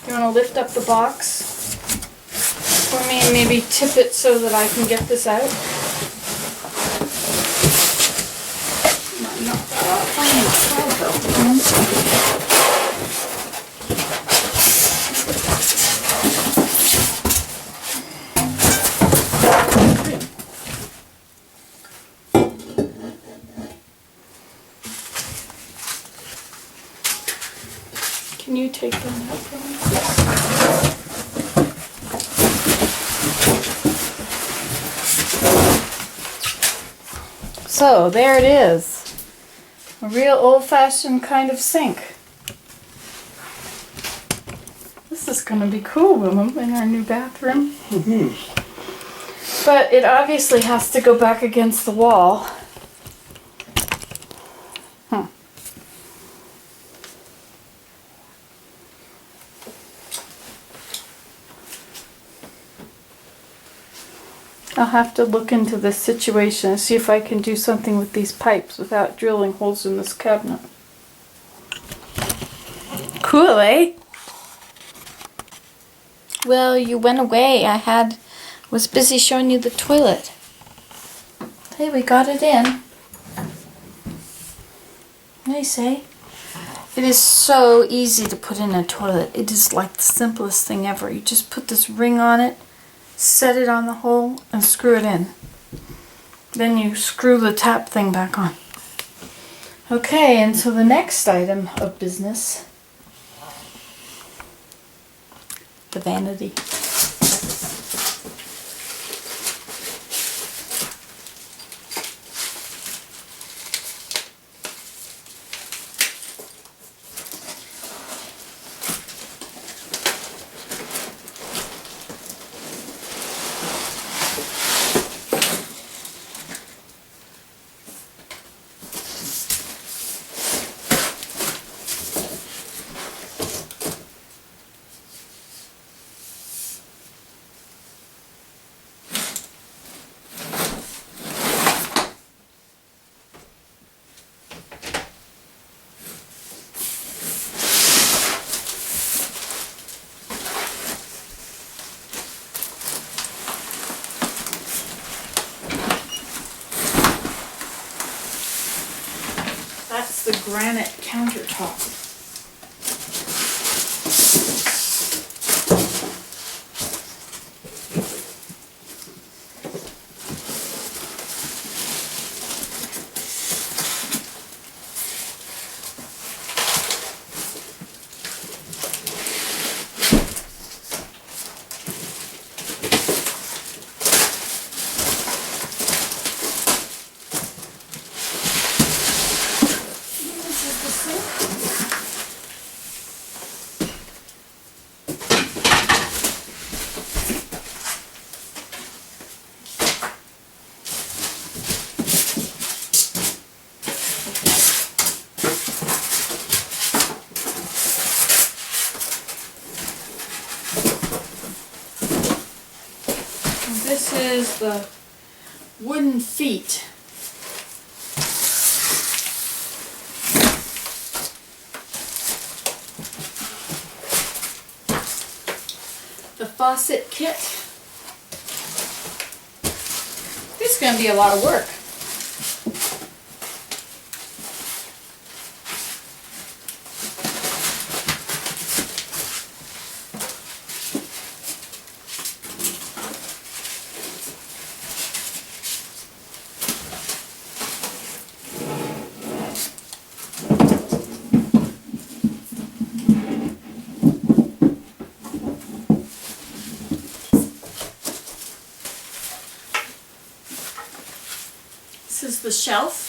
You want to lift up the box for me and maybe tip it so that I can get this out? Might knock that off. Can you take them out for me? So there it is. A real old-fashioned kind of sink. This is going to be cool, Willem, in our new bathroom. Mm-hmm. But it obviously has to go back against the wall. I'll have to look into this situation and see if I can do something with these pipes without drilling holes in this cabinet. Cool, eh? Well, you went away. I was busy showing you the toilet. Hey, we got it in. Nice, eh? It is so easy to put in a toilet. It is like the simplest thing ever. You just put this ring on it, set it on the hole, and screw it in. Then you screw the tap thing back on. Okay, and so the next item of business, the vanity. granite countertop. This is the wooden feet. The faucet kit. This is going to be a lot of work. This is the shelf.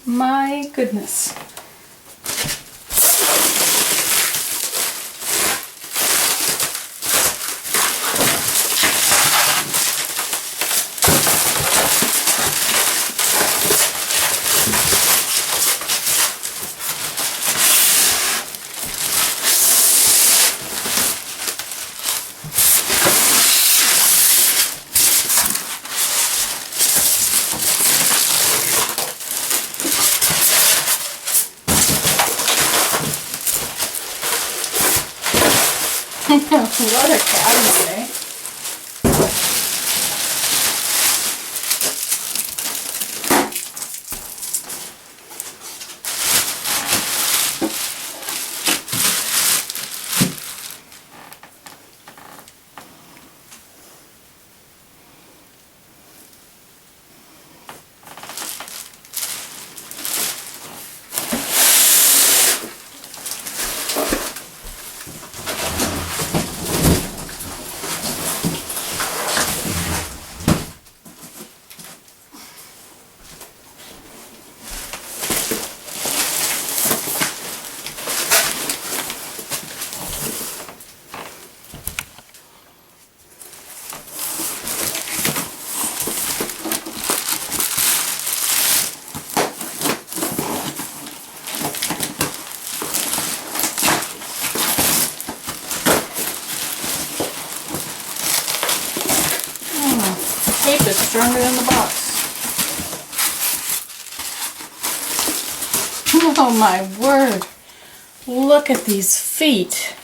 My goodness. What a cabinet, eh? Tape is stronger than the box. Oh my word. Look at these feet.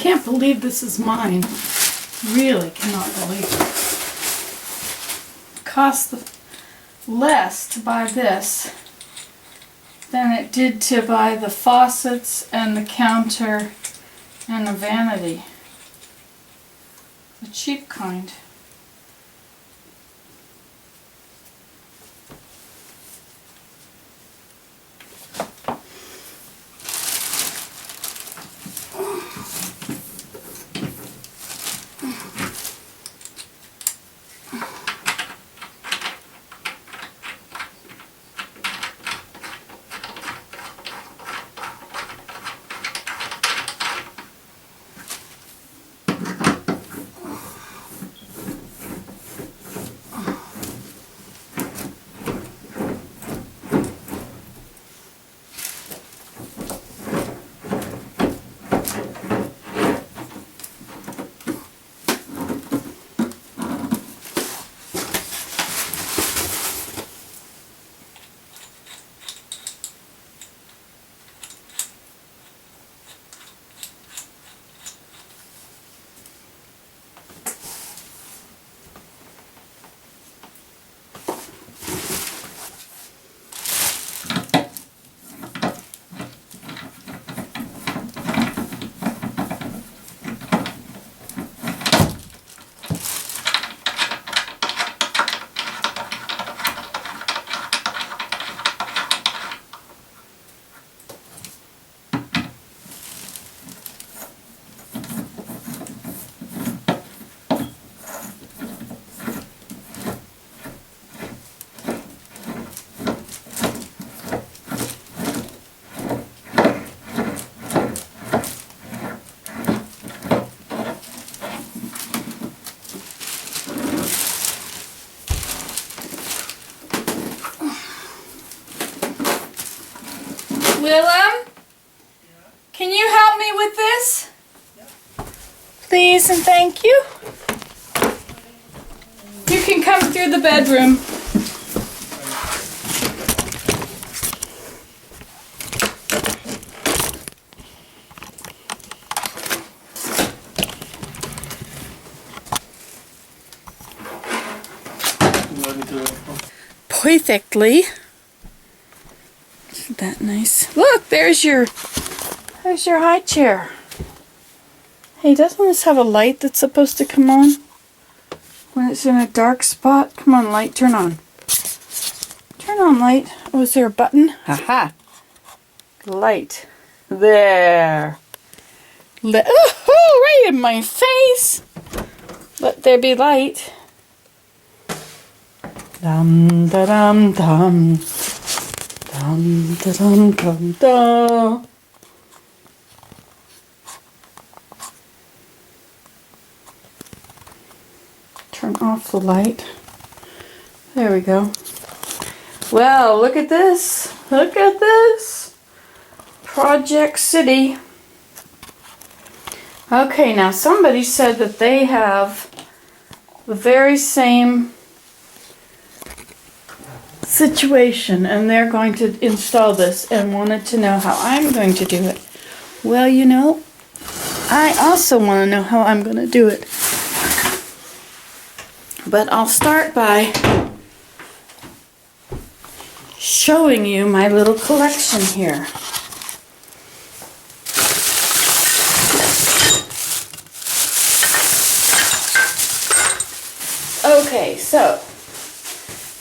can't believe this is mine. Really cannot believe it. It cost less to buy this than it did to buy the faucets and the counter and the vanity. The cheap kind. Willem, can you help me with this? Please and thank you. You can come through the bedroom. Perfectly. Isn't that nice? Look, there's your high chair. Hey, doesn't this have a light that's supposed to come on when it's in a dark spot? Come on, light, turn on. Turn on, light. Oh, is there a button? Haha. Light. There. Oh, right in my face. Let there be light. Dum da dum dum. Dum da dum dum da. Turn off the light. There we go. Well, look at this. Look at this. Project City. Okay, now somebody said that they have the very same situation and they're going to install this and wanted to know how I'm going to do it. Well, you know, I also want to know how I'm going to do it. But I'll start by showing you my little collection here. Okay, so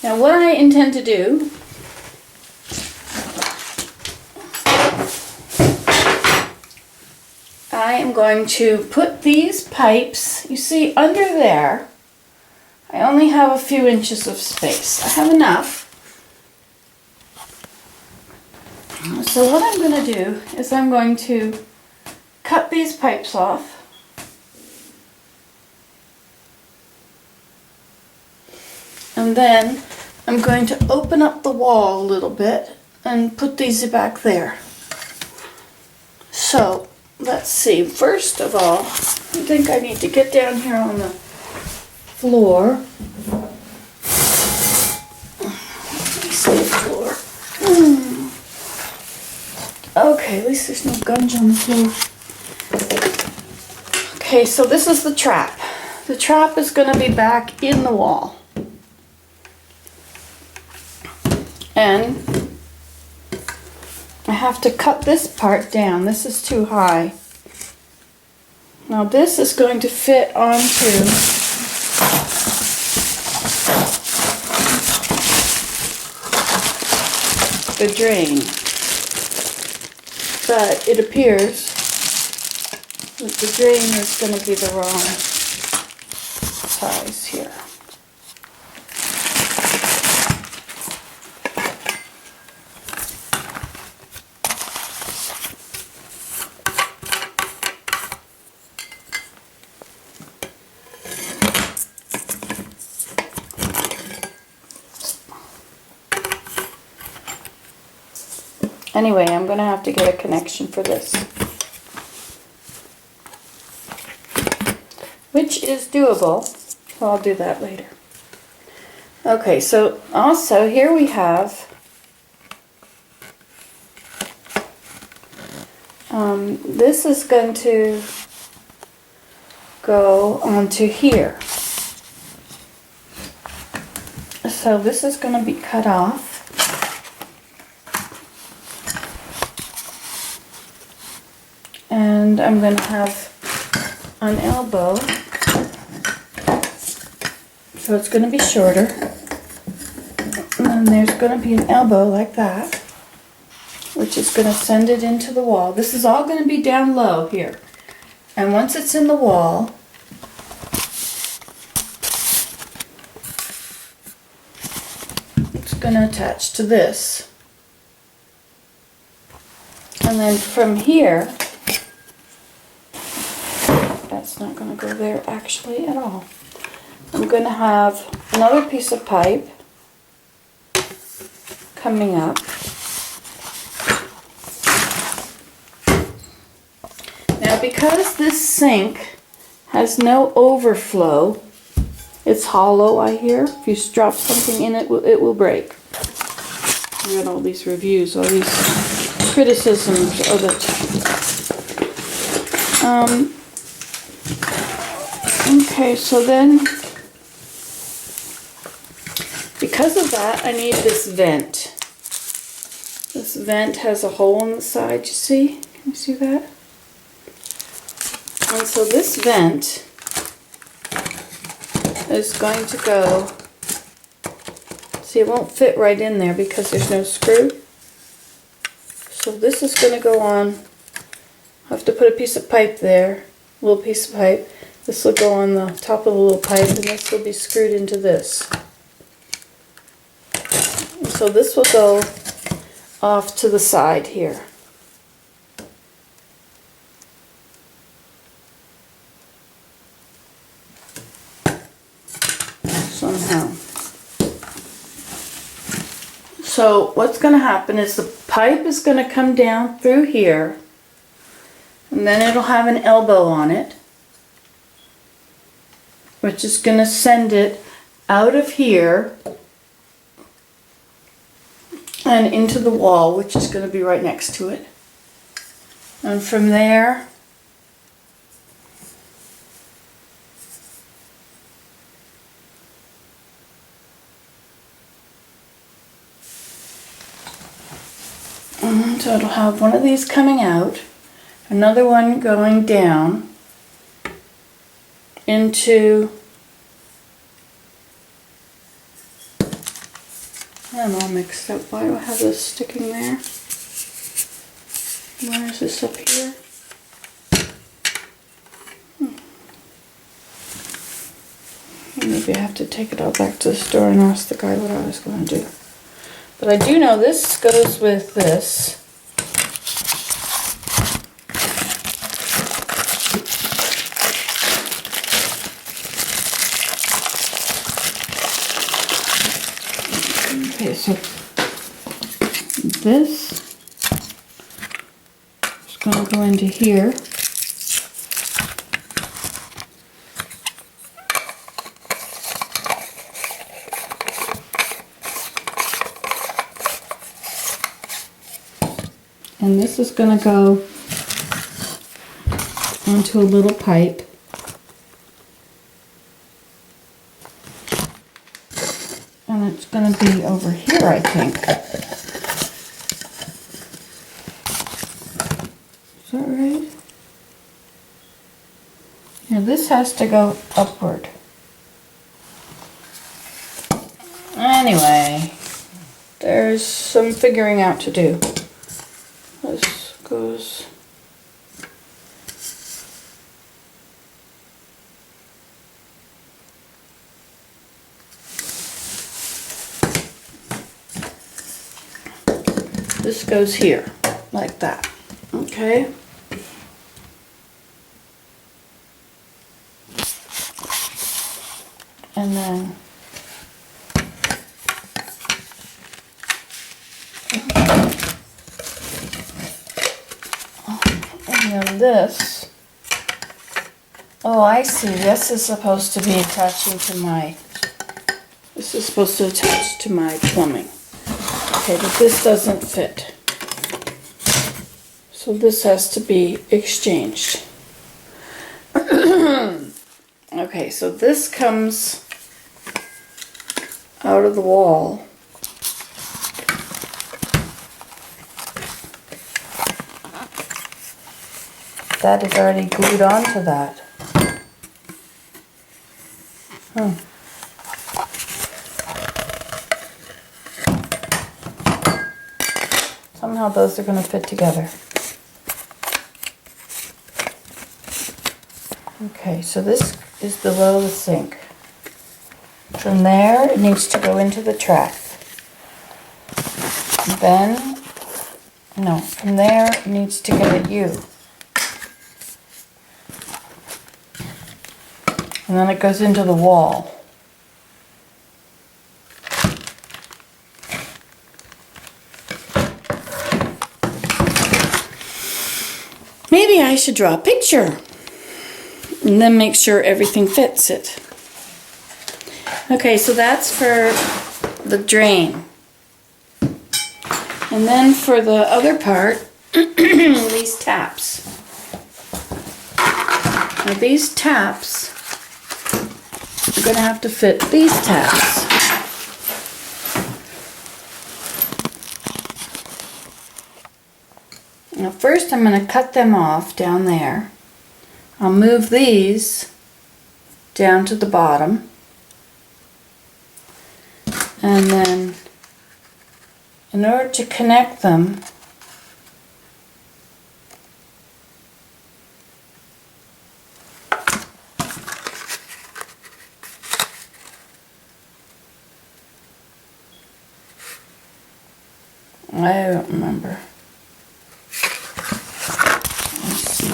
now what I intend to do I am going to put these pipes, you see under there, I only have a few inches of space. I have enough. So what I'm going to do is I'm going to cut these pipes off. And then I'm going to open up the wall a little bit and put these back there. So let's see. First of all, I think I need to get down here on the floor. Let me see the floor. Okay, at least there's no gunge on the floor. Okay, so this is the trap. The trap is going to be back in the wall. And I have to cut this part down. This is too high. Now this is going to fit onto the drain. But it appears that the drain is going to be the wrong size here. Anyway, I'm going to have to get a connection for this, which is doable, so I'll do that later. Okay, so also here we have this is going to go onto here. So this is going to be cut off. And I'm going to have an elbow, so it's going to be shorter, and then there's going to be an elbow like that, which is going to send it into the wall. This is all going to be down low here, and once it's in the wall, it's going to attach to this, and then from here, that's not going to go there actually at all. I'm going to have another piece of pipe coming up. Now because this sink has no overflow, it's hollow, I hear. If you drop something in it, it will break. I got all these reviews, all these criticisms of it. Okay, so then, because of that, I need this vent. This vent has a hole in the side, you see? Can you see that? And so this vent is going to go, see, it won't fit right in there because there's no screw. So this is going to go on. I have to put a piece of pipe there, a little piece of pipe. This will go on the top of the little pipe, and this will be screwed into this. And so this will go off to the side here. Somehow. So what's going to happen is the pipe is going to come down through here, and then it'll have an elbow on it, which is going to send it out of here and into the wall, which is going to be right next to it. And from there, so it'll have one of these coming out, another one going down into, I'm all mixed up. Why do I have this sticking there? Where is this up here? Maybe I have to take it all back to the store and ask the guy what I was going to do. But I do know this goes with this. Okay, so this is going to go into here. And this is going to go onto a little pipe. And it's going to be over here, I think. Is that right? Yeah, this has to go upward. Anyway, there's some figuring out to do. This goes... This goes here, like that, okay? And then this, oh, I see, this is supposed to be attaching to my, this is supposed to attach to my plumbing. Okay, but this doesn't fit. So this has to be exchanged. Okay, so this comes out of the wall. That is already glued onto that. Somehow those are going to fit together. Okay, so this is below the sink. From there, it needs to go into the track. Then, no, from there, it needs to go at U. And then it goes into the wall. Maybe I should draw a picture and then make sure everything fits it. Okay, so that's for the drain. And then for the other part, these taps. Now these taps are going to have to fit these taps. Now first I'm going to cut them off down there. I'll move these down to the bottom. And then in order to connect them, I don't remember. Let's see.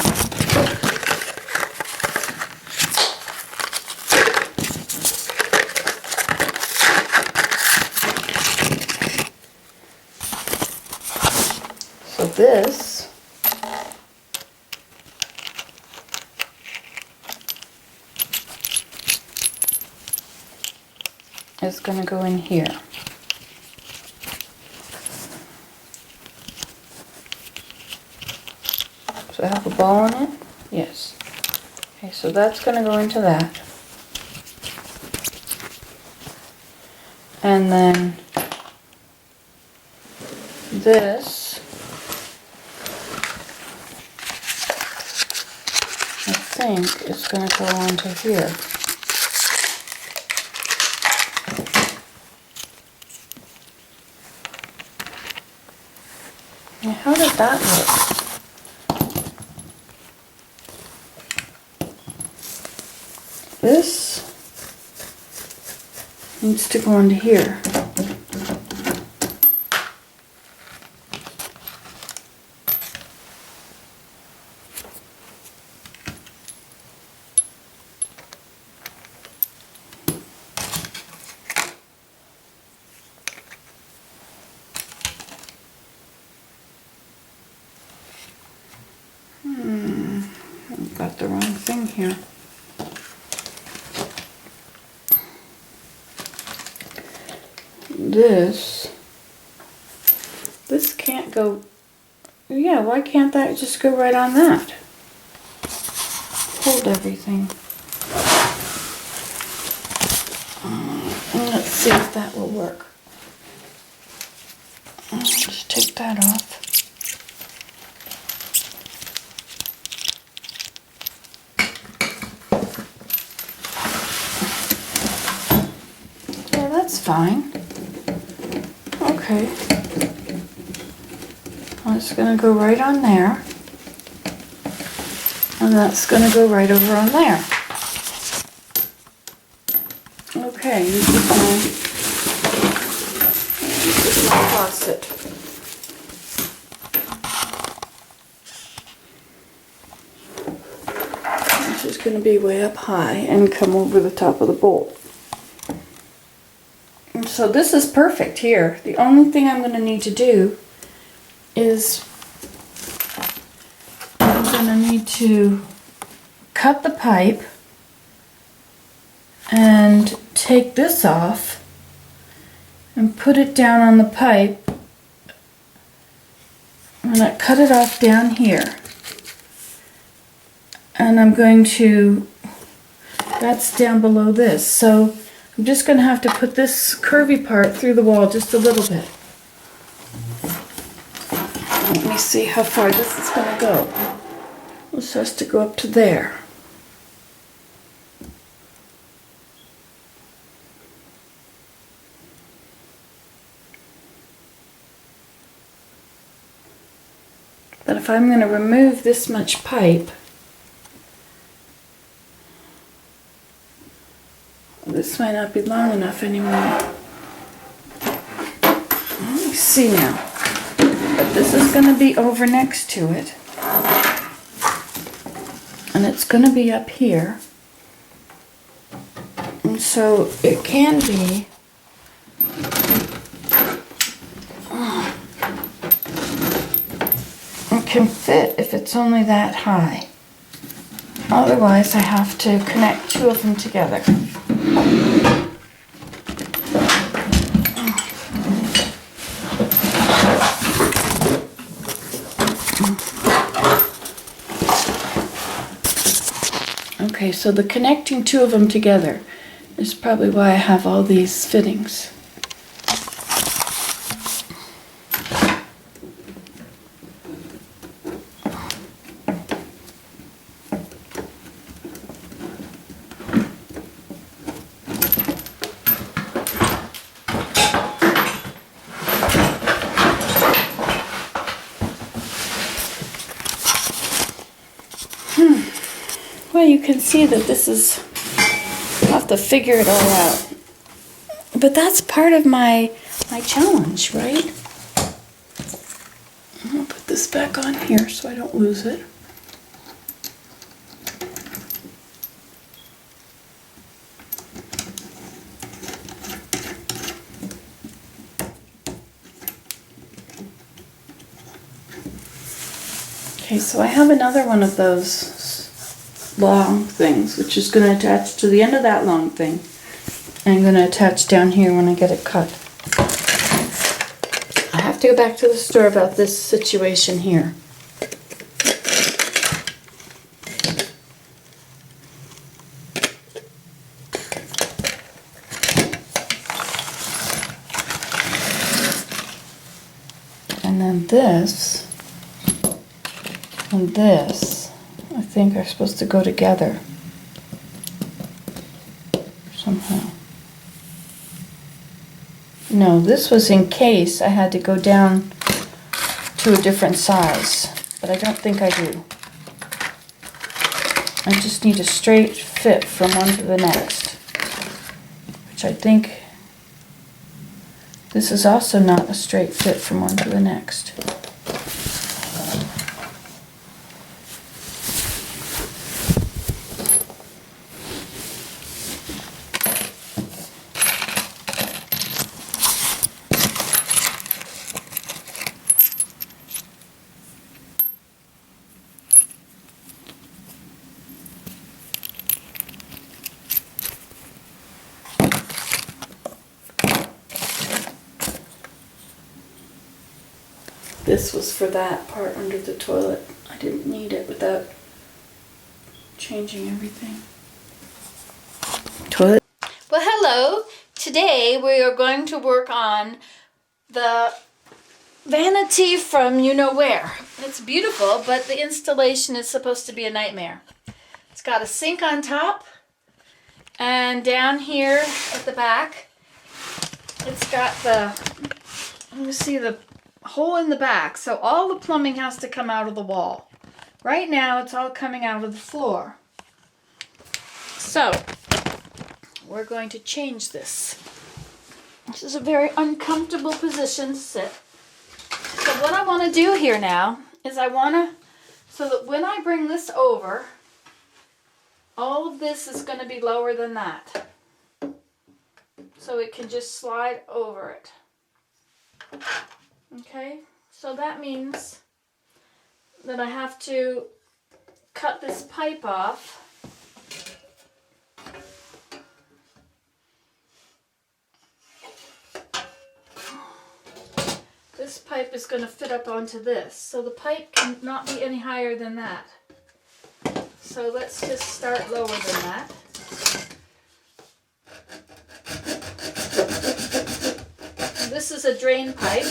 So this is going to go in here. So I have a ball in it? Yes. Okay, so that's going to go into that. And then this, I think, is going to go onto here. Now, how did that look? This needs to go into here. I've got the wrong thing here. This can't go, yeah, why can't that just go right on that? Hold everything. Let's see if that will work. I'll just take that off. Yeah, that's fine. Okay. Well, it's going to go right on there. And that's going to go right over on there. Okay, this is my faucet. This is going to be way up high and come over the top of the bowl. And so this is perfect here. The only thing I'm going to need to do is I'm going to need to cut the pipe and take this off and put it down on the pipe. I'm going to cut it off down here. And I'm going to, that's down below this. So I'm just going to have to put this curvy part through the wall just a little bit. Let me see how far this is going to go. This has to go up to there. But if I'm going to remove this much pipe, this might not be long enough anymore. Let me see now. But this is going to be over next to it. And it's going to be up here. And so it can be it can fit if it's only that high. Otherwise I have to connect two of them together. Okay, so the connecting two of them together is probably why I have all these fittings. Well, you can see that this is, I'll have to figure it all out. But that's part of my challenge, right? I'll put this back on here so I don't lose it. Okay, so I have another one of those long things, which is going to attach to the end of that long thing. I'm going to attach down here when I get it cut. I have to go back to the store about this situation here. And then this and this, I think, are supposed to go together somehow. No, this was in case I had to go down to a different size, but I don't think I do. I just need a straight fit from one to the next, which I think this is also not a straight fit from one to the next. This was for that part under the toilet. I didn't need it without changing everything. Toilet. Well, hello. today we are going to work on the vanity from you know where. It's beautiful, but the installation is supposed to be a nightmare. It's got a sink on top, and down here at the back, it's got the hole in the back, so all the plumbing has to come out of the wall. Right now, it's all coming out of the floor. So, we're going to change this. This is a very uncomfortable position to sit. So what I want to do here now is so that when I bring this over, all of this is going to be lower than that. So it can just slide over it. Okay, so that means that I have to cut this pipe off. This pipe is going to fit up onto this, so the pipe cannot be any higher than that. So let's just start lower than that. This is a drain pipe.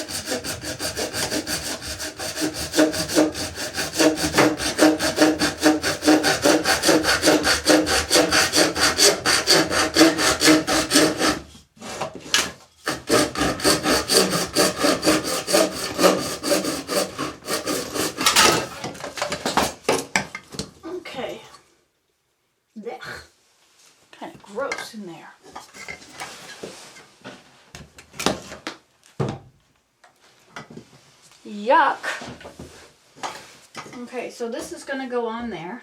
Kind of gross in there. Yuck. Okay, so this is going to go on there.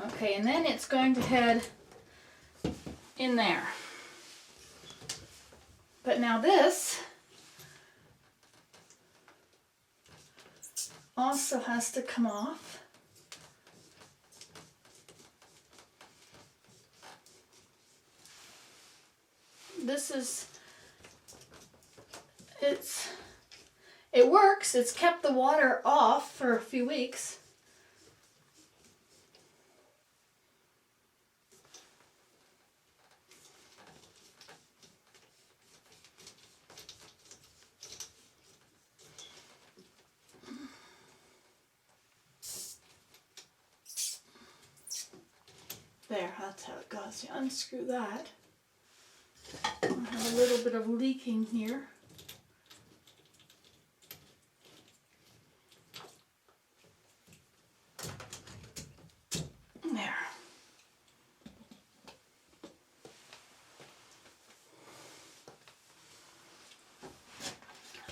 Okay, and then it's going to head in there. But now this also has to come off. It works. It's kept the water off for a few weeks. There, that's how it goes. You unscrew that. I have a little bit of leaking here. There.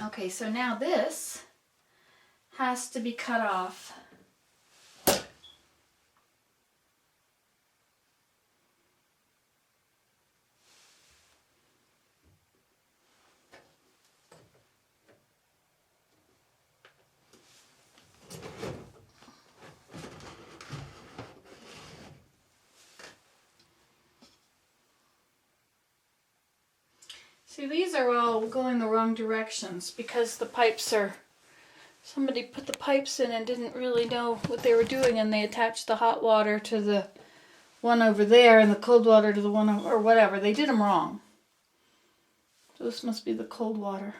Okay, so now this has to be cut off. See, these are all going the wrong directions because the pipes are, somebody put the pipes in and didn't really know what they were doing, and they attached the hot water to the one over there and the cold water to the one or whatever. They did them wrong. So this must be the cold water.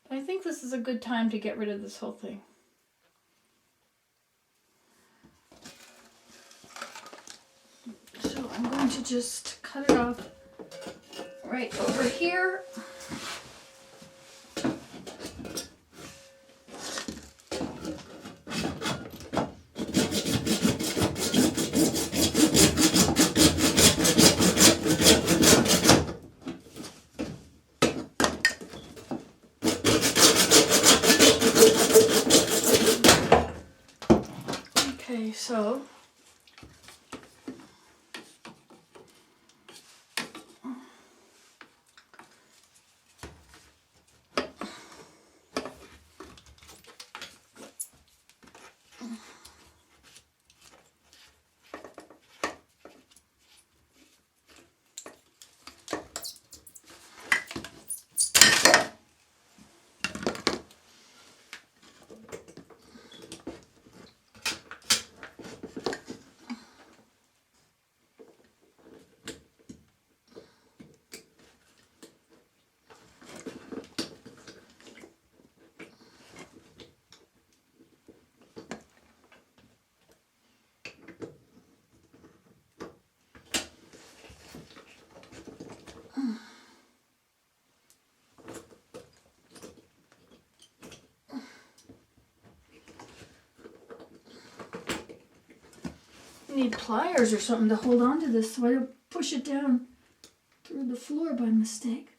But I think this is a good time to get rid of this whole thing. So I'm going to just cut it off right over here. Okay, so need pliers or something to hold on to this so I don't push it down through the floor by mistake.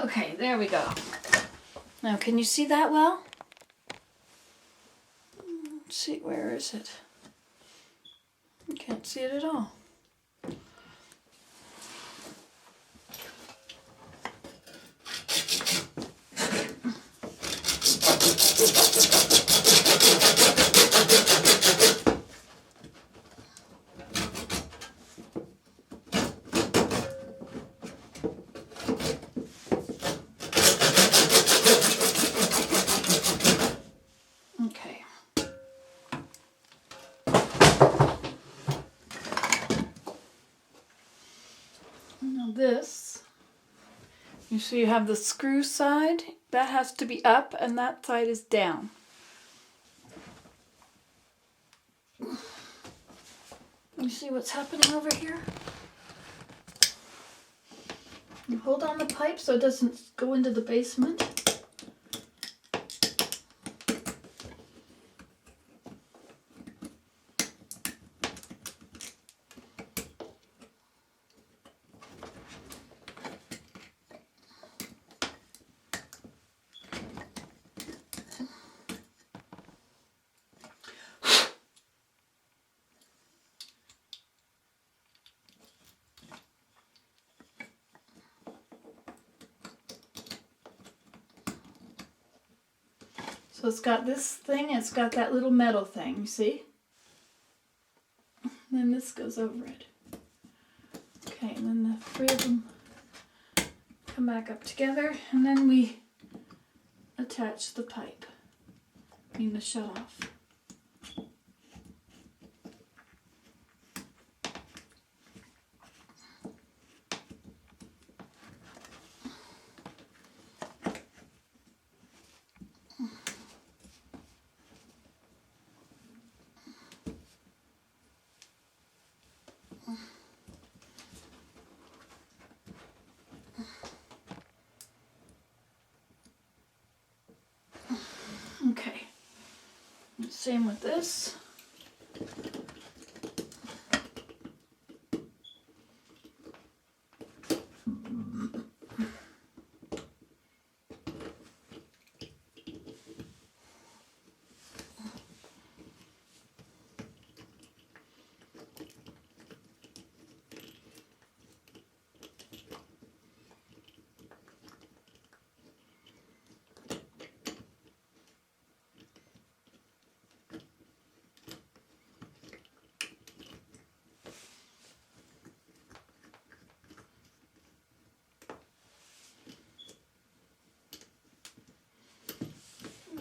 Okay, there we go. Now, can you see that well? Let's see, where is it? I can't see it at all. Okay. Now this, you see you have the screw side, that has to be up and that side is down. You see what's happening over here? You hold on the pipe so it doesn't go into the basement. So it's got this thing, it's got that little metal thing, you see? And then this goes over it. Okay, and then the three of them come back up together, and then we attach the pipe, I mean the shut-off. Okay, same with this.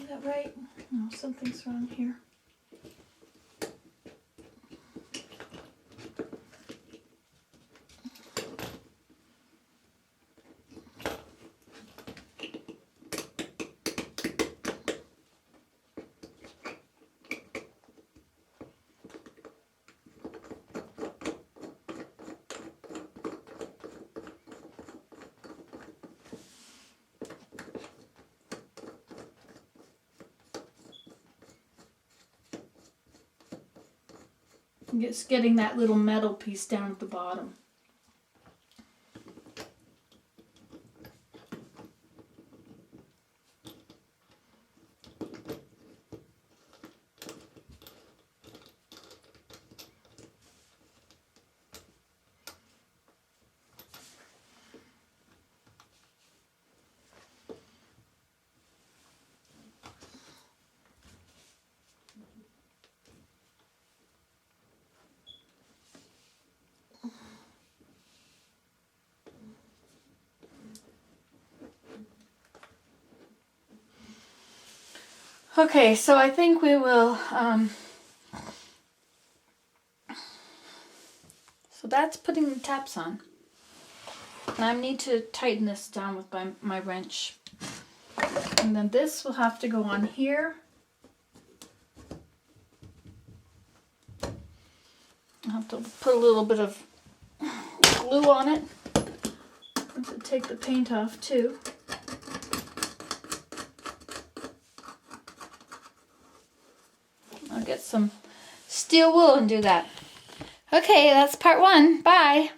Is that right? No, something's wrong here. Just getting that little metal piece down at the bottom. Okay, so I think we will, so that's putting the taps on. And I need to tighten this down with my wrench. And then this will have to go on here. I'll have to put a little bit of glue on it to take the paint off too. I'll get some steel wool and do that. Okay, that's part 1. Bye.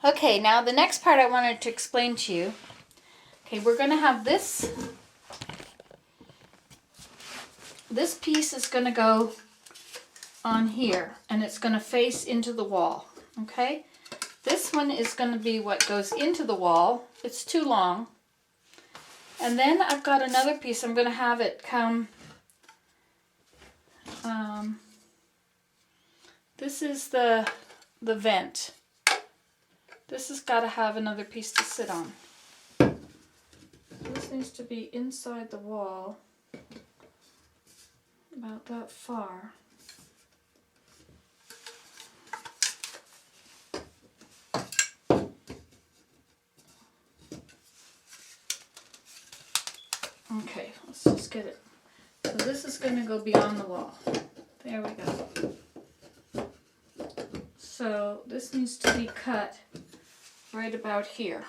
Okay, now the next part I wanted to explain to you. Okay, we're going to have this. This piece is going to go on here, and it's going to face into the wall. Okay? This one is going to be what goes into the wall. It's too long. And then I've got another piece. I'm going to have it come... this is the vent. This has got to have another piece to sit on. This needs to be inside the wall, about that far. Okay, let's just get it. So this is going to go beyond the wall. There we go. So this needs to be cut right about here.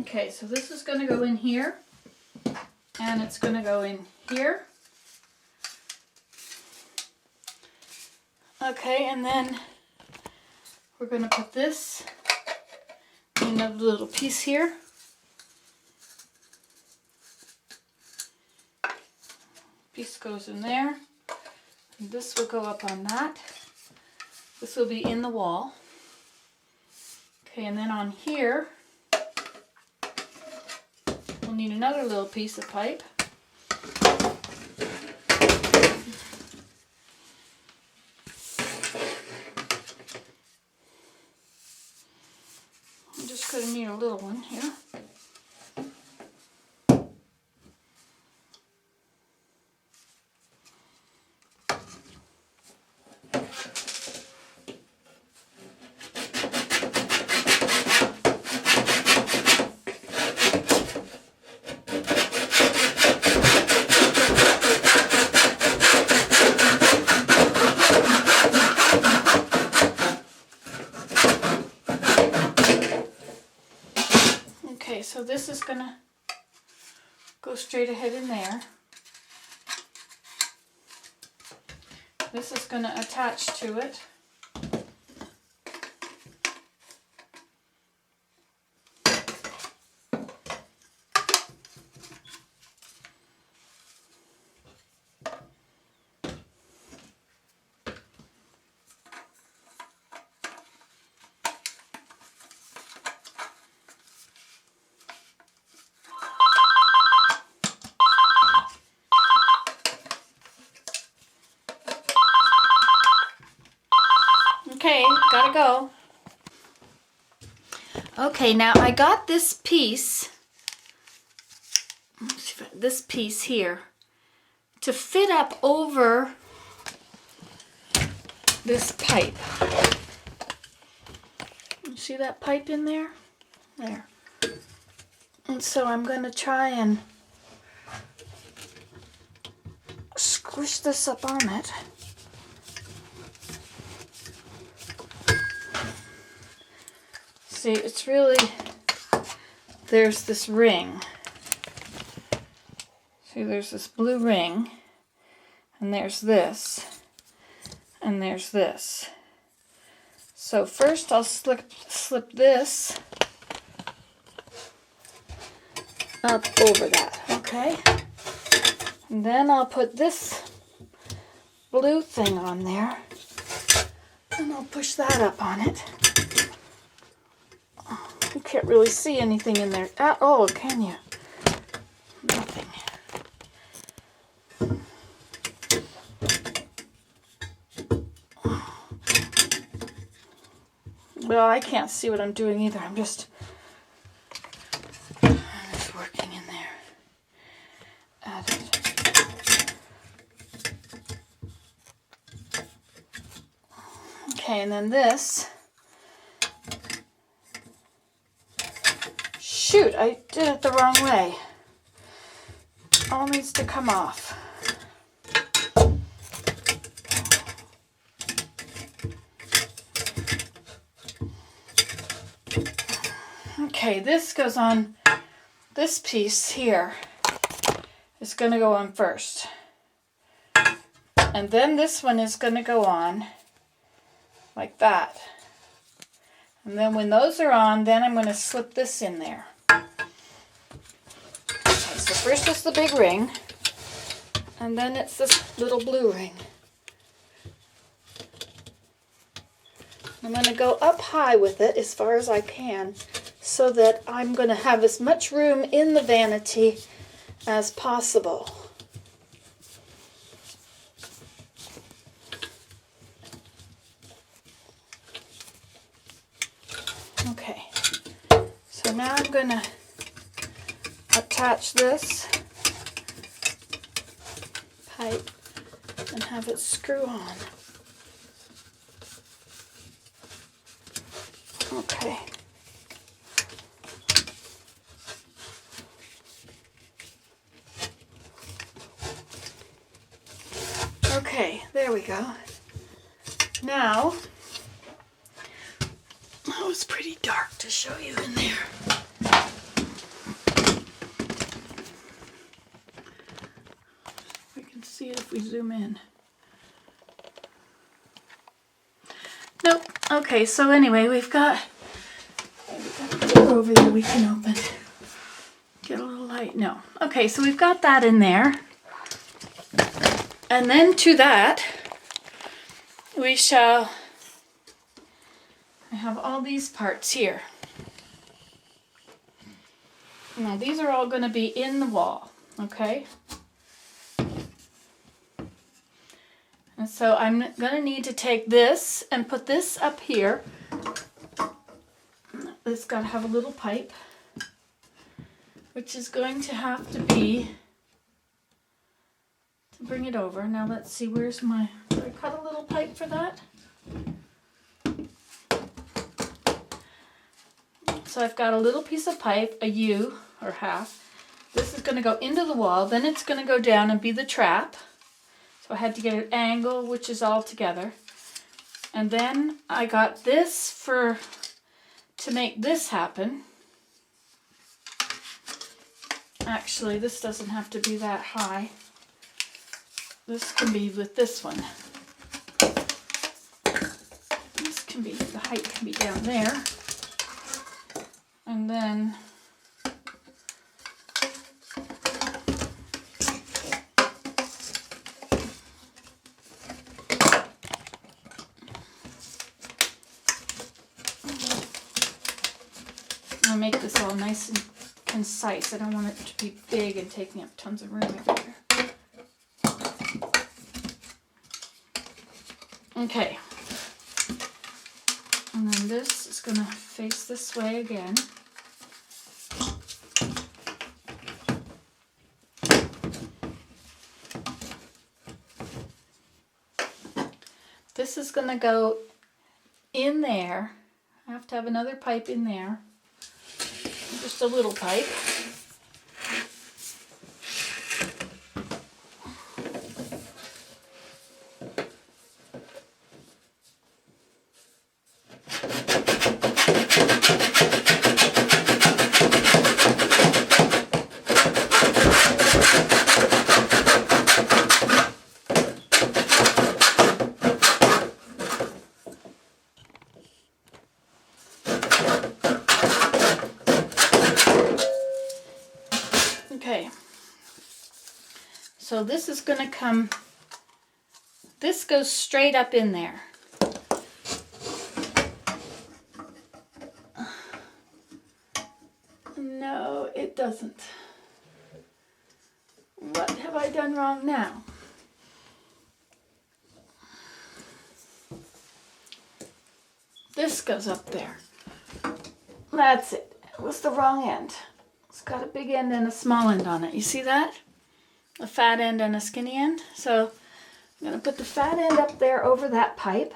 Okay, so this is going to go in here, and it's going to go in here. Okay, and then we're going to put this in another little piece here. Piece goes in there. And this will go up on that. This will be in the wall. Okay, and then on here, we'll need another little piece of pipe. I'm just going to need a little one here. Okay, so this is going to go straight ahead in there. This is going to attach to it. Okay, gotta go. Okay, now I got this piece here to fit up over this pipe. You see that pipe in there? There. And so I'm going to try and squish this up on it. See, it's really, there's this ring. See, there's this blue ring, and there's this, and there's this. So first I'll slip this up over that, okay? And then I'll put this blue thing on there, and I'll push that up on it. You can't really see anything in there at all, can you? Nothing. Well, I can't see what I'm doing either. I'm just working in there at it. Okay, and then this. Shoot, I did it the wrong way. All needs to come off. Okay, this goes on, this piece here is going to go on first. And then this one is going to go on like that. And then when those are on, then I'm going to slip this in there. Okay, so first it's the big ring, and then it's this little blue ring. I'm going to go up high with it as far as I can, so that I'm going to have as much room in the vanity as possible. Okay, so now I'm going to attach this pipe and have it screw on. Okay. Okay, there we go. Now, oh, it's pretty dark to show you in there. We can see it if we zoom in. Nope. Okay, so anyway, we've got a door over there we can open. Get a little light. No. Okay, so we've got that in there. And then to that, we shall, I have all these parts here. Now these are all going to be in the wall, okay? And so I'm going to need to take this and put this up here. It's got to have a little pipe, which is going to have to be, to bring it over. Now let's see, where's my, did I cut a little pipe for that? So I've got a little piece of pipe, a U or half. This is going to go into the wall, then it's going to go down and be the trap. So I had to get an angle, which is all together. And then I got this to make this happen. Actually, this doesn't have to be that high. This can be with this one. This can be, the height can be down there. And then I'll make this all nice and concise. I don't want it to be big and taking up tons of room everywhere. Okay. And then this is going to face this way again. This is going to go in there. I have to have another pipe in there. Just a little pipe. Okay. So this is going to come, this goes straight up in there. No, it doesn't. What have I done wrong now? This goes up there. That's it. It was the wrong end. It's got a big end and a small end on it. You see that? A fat end and a skinny end. So I'm going to put the fat end up there over that pipe.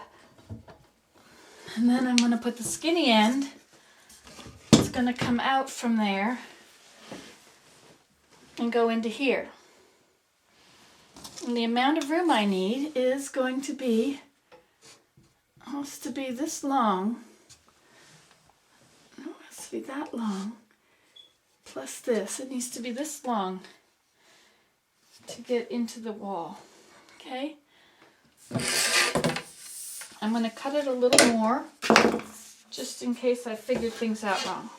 And then I'm going to put the skinny end. It's going to come out from there and go into here. And the amount of room I need is going to be, has to be this long. No, it has to be that long. Plus this. It needs to be this long to get into the wall. Okay? I'm going to cut it a little more just in case I figured things out wrong.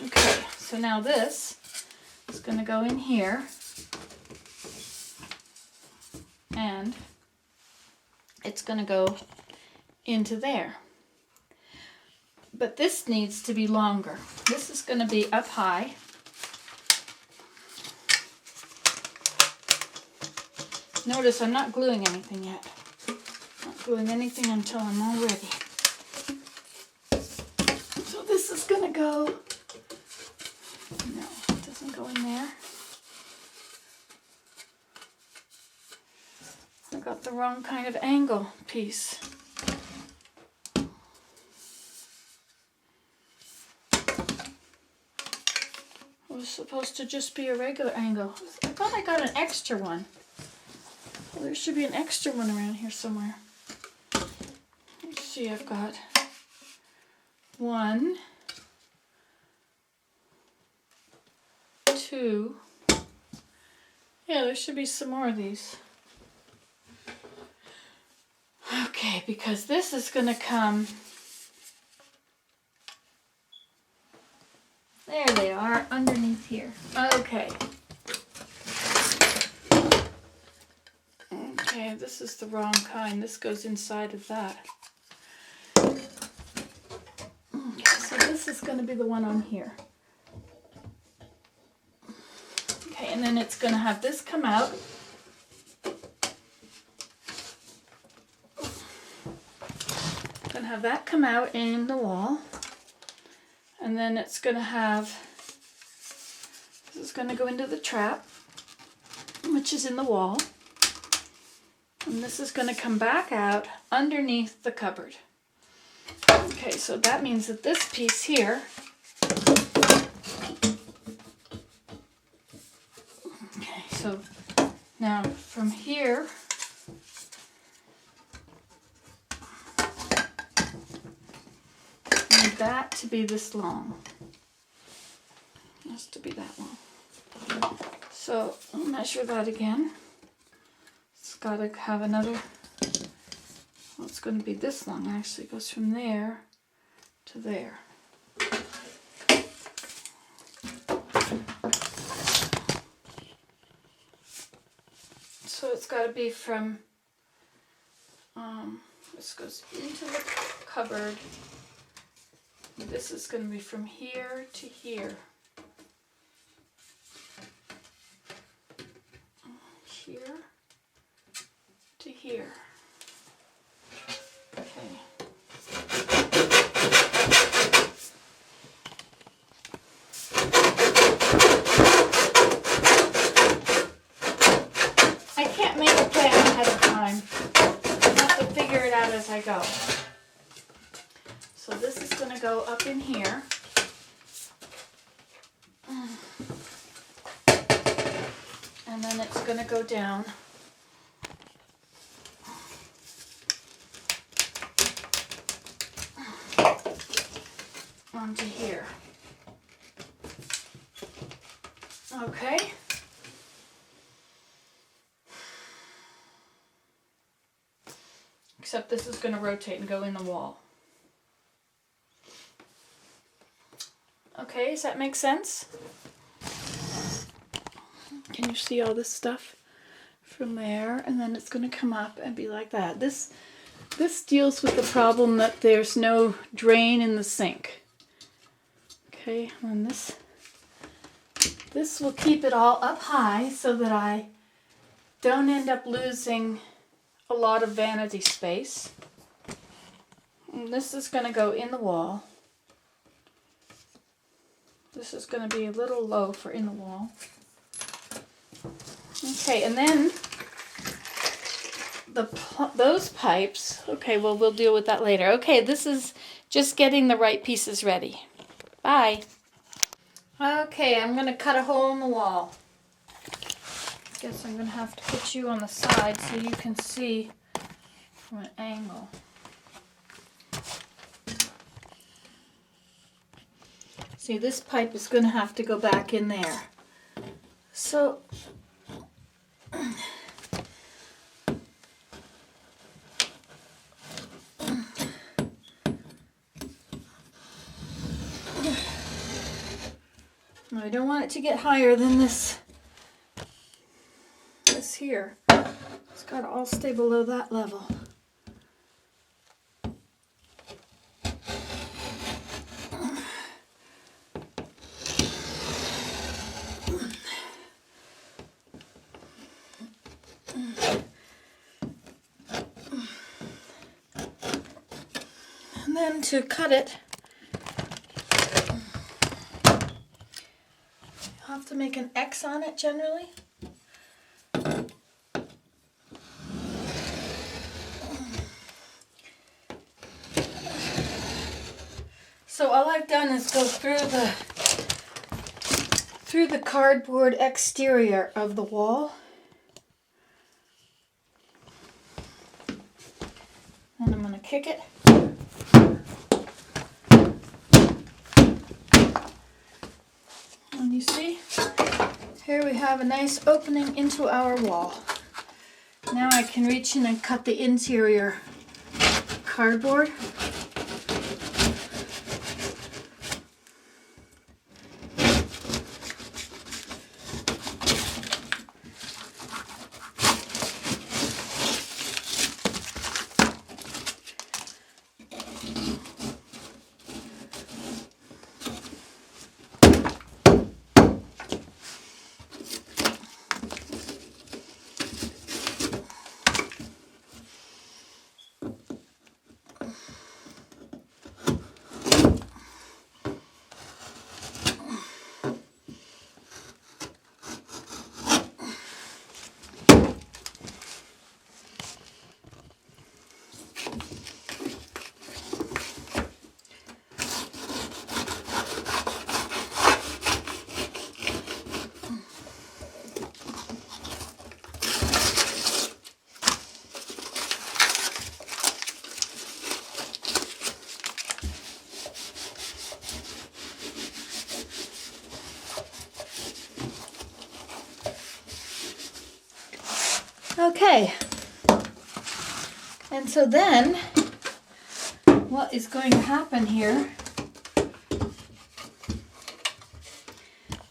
Okay, so now this is going to go in here, and it's going to go into there. But this needs to be longer. This is going to be up high. Notice I'm not gluing anything yet. Not gluing anything until I'm all ready. So this is going to go, no, it doesn't go in there. I got the wrong kind of angle piece. It was supposed to just be a regular angle. I thought I got an extra one. Well, there should be an extra one around here somewhere. Let's see, I've got 1, 2. Yeah, there should be some more of these. Okay, because this is going to come, there they are, underneath here. Okay. Okay, this is the wrong kind. This goes inside of that. Okay, so this is going to be the one on here. Okay, and then it's going to have this come out. Going to have that come out in the wall. And then it's going to have, this is going to go into the trap, which is in the wall. And this is going to come back out underneath the cupboard. Okay, so that means that this piece here, okay, so now from here, I need that to be this long. It has to be that long. So I'll measure that again. It's got to have another, well, it's going to be this long actually. It goes from there to there. So it's got to be from, this goes into the cupboard. This is going to be from here to here. Here to here. Okay. I can't make a plan ahead of time. I have to figure it out as I go. So this is going to go up in here. And then it's going to go down. Onto here. Okay. Except this is going to rotate and go in the wall. Okay, does that make sense? Can you see all this stuff from there? And then it's going to come up and be like that. This deals with the problem that there's no drain in the sink. Okay, and this will keep it all up high so that I don't end up losing a lot of vanity space. And this is going to go in the wall. This is going to be a little low for in the wall. Okay, and then those pipes, okay, well, we'll deal with that later. Okay, this is just getting the right pieces ready. Bye. Okay, I'm going to cut a hole in the wall. Guess I'm going to have to put you on the side so you can see from an angle. See, this pipe is going to have to go back in there. So, I don't want it to get higher than this here. It's got to all stay below that level. And then to cut it, you'll have to make an X on it generally. So all I've done is go through the cardboard exterior of the wall. And I'm going to kick it. And you see, here we have a nice opening into our wall. Now I can reach in and cut the interior cardboard. Okay, and so then what is going to happen here,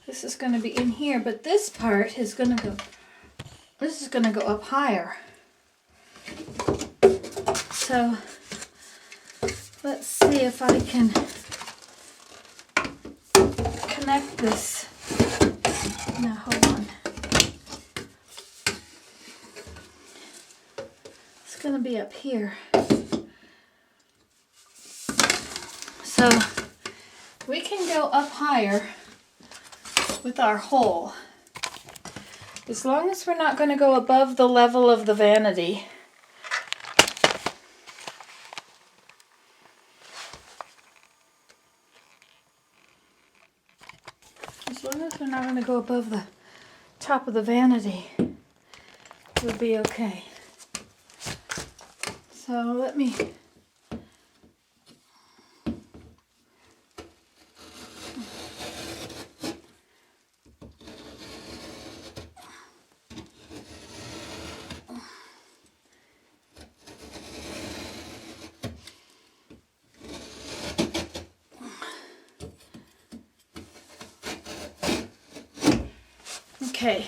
this is going to be in here, but this part is going to go, this is going to go up higher. So let's see if I can connect this. Now hold on. It's going to be up here. So we can go up higher with our hole. As long as we're not going to go above the level of the vanity. As long as we're not going to go above the top of the vanity, we'll be okay. So let me Okay.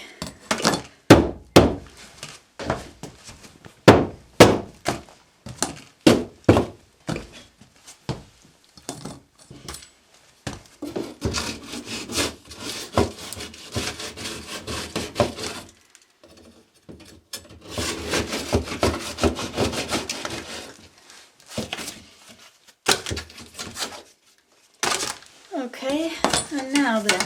Okay, and now then.